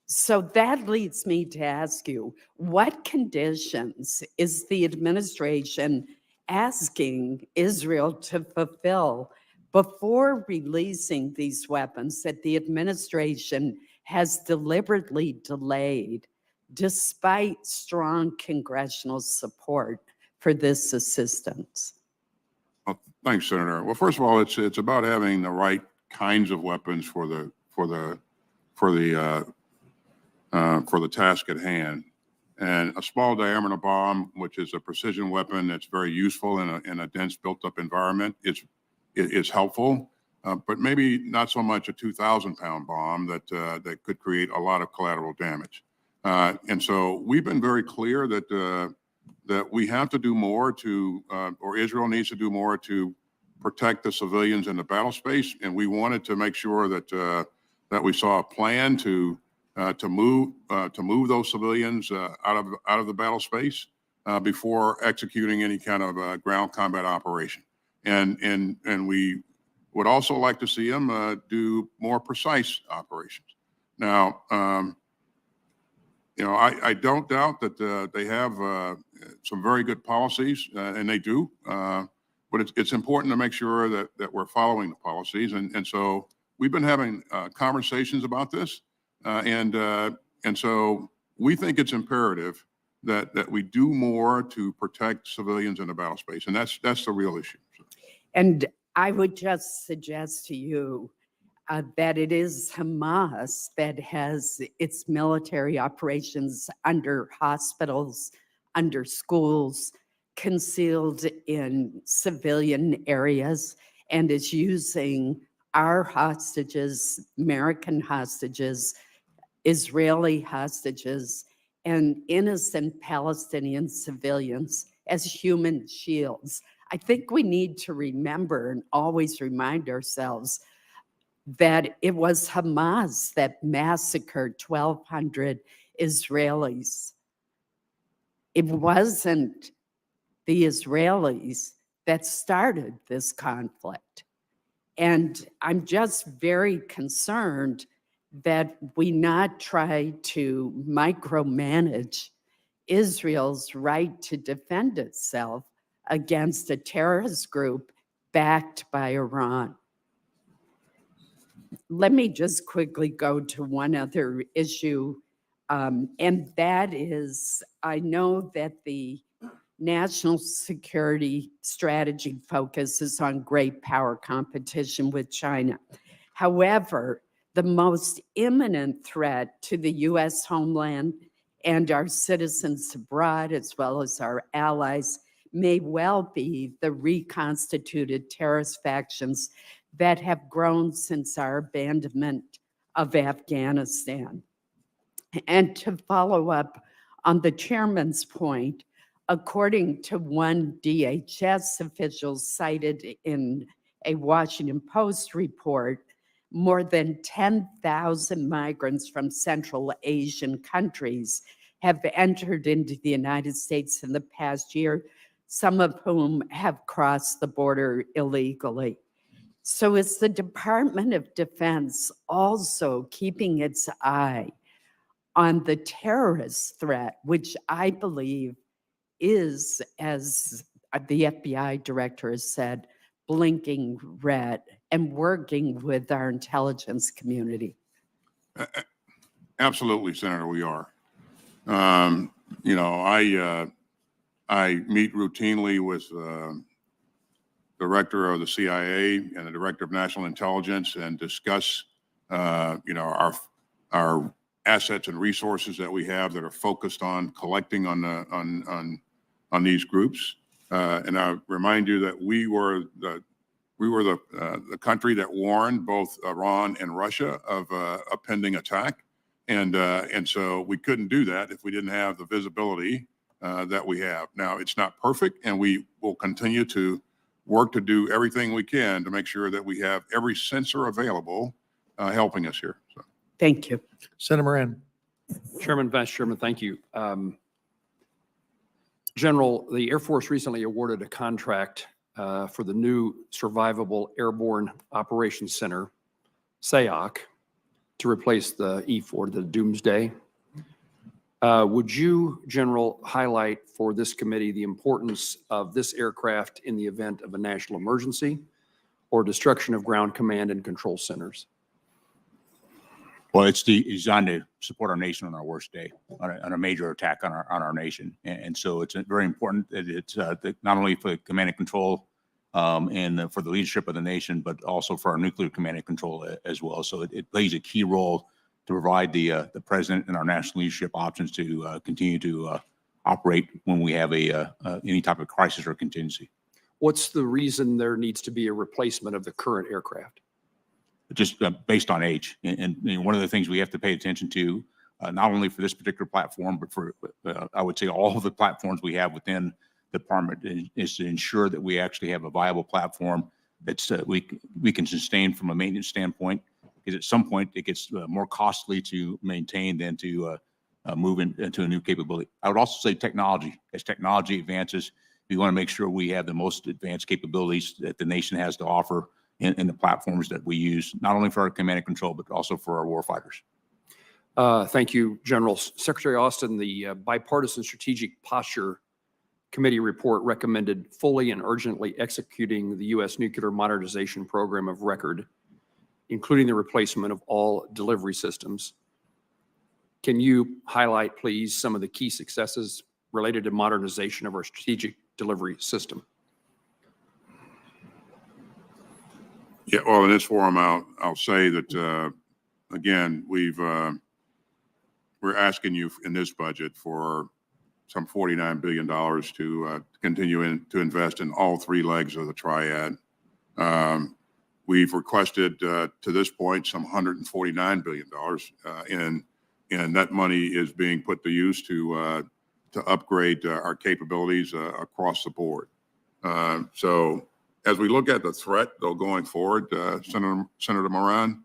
So that leads me to ask you, what conditions is the administration asking Israel to fulfill before releasing these weapons that the administration has deliberately delayed despite strong congressional support for this assistance? Well, thanks, Senator. Well, first of all, it's about having the right kinds of weapons for the task at hand. And a small diameter bomb, which is a precision weapon that's very useful in a dense built-up environment, is helpful, but maybe not so much a 2,000-pound bomb that could create a lot of collateral damage. And so we've been very clear that we have to do more or Israel needs to do more to protect the civilians in the battle space. And we wanted to make sure that we saw a plan to move those civilians out of the battle space before executing any kind of ground combat operation. And we would also like to see them do more precise operations. Now, I don't doubt that they have some very good policies, and they do. But it's important to make sure that we're following the policies. And so we've been having conversations about this. And so we think it's imperative that we do more to protect civilians in the battle space. And that's the real issue. And I would just suggest to you that it is Hamas that has its military operations under hospitals, under schools, concealed in civilian areas, and is using our hostages, American hostages, Israeli hostages, and innocent Palestinian civilians as human shields. I think we need to remember and always remind ourselves that it was Hamas that massacred 1,200 Israelis. It wasn't the Israelis that started this conflict. And I'm just very concerned that we not try to micromanage Israel's right to defend itself against a terrorist group backed by Iran. Let me just quickly go to one other issue, and that is, I know that the national security strategy focuses on great power competition with China. However, the most imminent threat to the U.S. homeland and our citizens abroad, as well as our allies, may well be the reconstituted terrorist factions that have grown since our abandonment of Afghanistan. And to follow up on the chairman's point, according to one DHS official cited in a Washington Post report, more than 10,000 migrants from Central Asian countries have entered into the United States in the past year, some of whom have crossed the border illegally. So is the Department of Defense also keeping its eye on the terrorist threat, which I believe is, as the FBI director has said, blinking red, and working with our intelligence community? Absolutely, Senator, we are. I meet routinely with director of the CIA and the director of national intelligence and discuss, our assets and resources that we have that are focused on collecting on these groups. And I remind you that we were the country that warned both Iran and Russia of a pending attack. And so we couldn't do that if we didn't have the visibility that we have. Now, it's not perfect, and we will continue to work to do everything we can to make sure that we have every sensor available helping us here. So. Thank you. Senator Moran. Chairman, Vice Chairman, thank you. General, the Air Force recently awarded a contract for the new Survivable Airborne Operations Center, SAOC, to replace the E-4, the Doomsday. Would you, General, highlight for this committee the importance of this aircraft in the event of a national emergency or destruction of ground command and control centers? Well, it's designed to support our nation on our worst day, on a major attack on our nation. And so it's very important that it's not only for command and control and for the leadership of the nation, but also for our nuclear command and control as well. So it plays a key role to provide the president and our national leadership options to continue to operate when we have any type of crisis or contingency. What's the reason there needs to be a replacement of the current aircraft? Just based on age. And one of the things we have to pay attention to, not only for this particular platform, but for, I would say, all of the platforms we have within the department is to ensure that we actually have a viable platform that's we can sustain from a maintenance standpoint, because at some point it gets more costly to maintain than to move into a new capability. I would also say technology. As technology advances, we want to make sure we have the most advanced capabilities that the nation has to offer in the platforms that we use, not only for our command and control, but also for our warfighters. Thank you, General. Secretary Austin, the Bipartisan Strategic Posture Committee report recommended fully and urgently executing the U.S. nuclear modernization program of record, including the replacement of all delivery systems. Can you highlight, please, some of the key successes related to modernization of our strategic delivery system? Yeah, well, in this forum, I'll say that, again, we're asking you in this budget for some $49 billion to continue to invest in all three legs of the triad. We've requested to this point some $149 billion, and that money is being put to use to upgrade our capabilities across the board. So as we look at the threat, though, going forward, Senator Moran,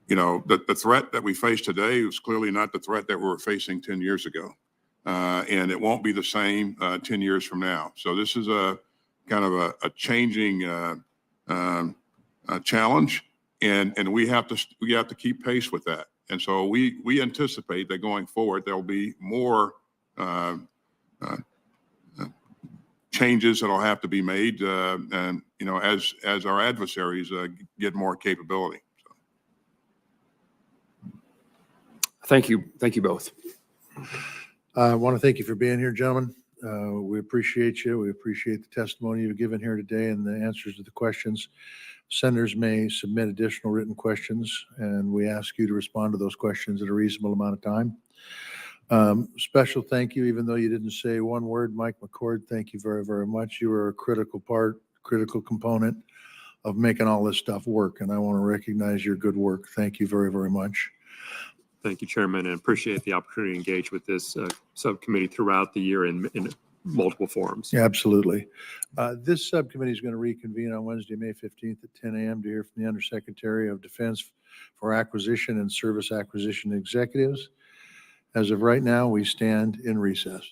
the threat that we face today is clearly not the threat that we were facing 10 years ago. And it won't be the same 10 years from now. So this is a kind of a changing challenge, and we have to keep pace with that. And so we anticipate that going forward, there'll be more changes that'll have to be made, and as our adversaries get more capability. Thank you. Thank you both. I want to thank you for being here, gentlemen. We appreciate you. We appreciate the testimony you've given here today and the answers to the questions. Senators may submit additional written questions, and we ask you to respond to those questions in a reasonable amount of time. Special thank you, even though you didn't say one word, Mike McCord, thank you very, very much. You were a critical component of making all this stuff work, and I want to recognize your good work. Thank you very, very much. Thank you, Chairman, and appreciate the opportunity to engage with this subcommittee throughout the year in multiple forums. Yeah, absolutely. This subcommittee is going to reconvene on Wednesday, May 15th at 10 a.m. to hear from the Undersecretary of Defense for Acquisition and Service Acquisition Executives. As of right now, we stand in recess.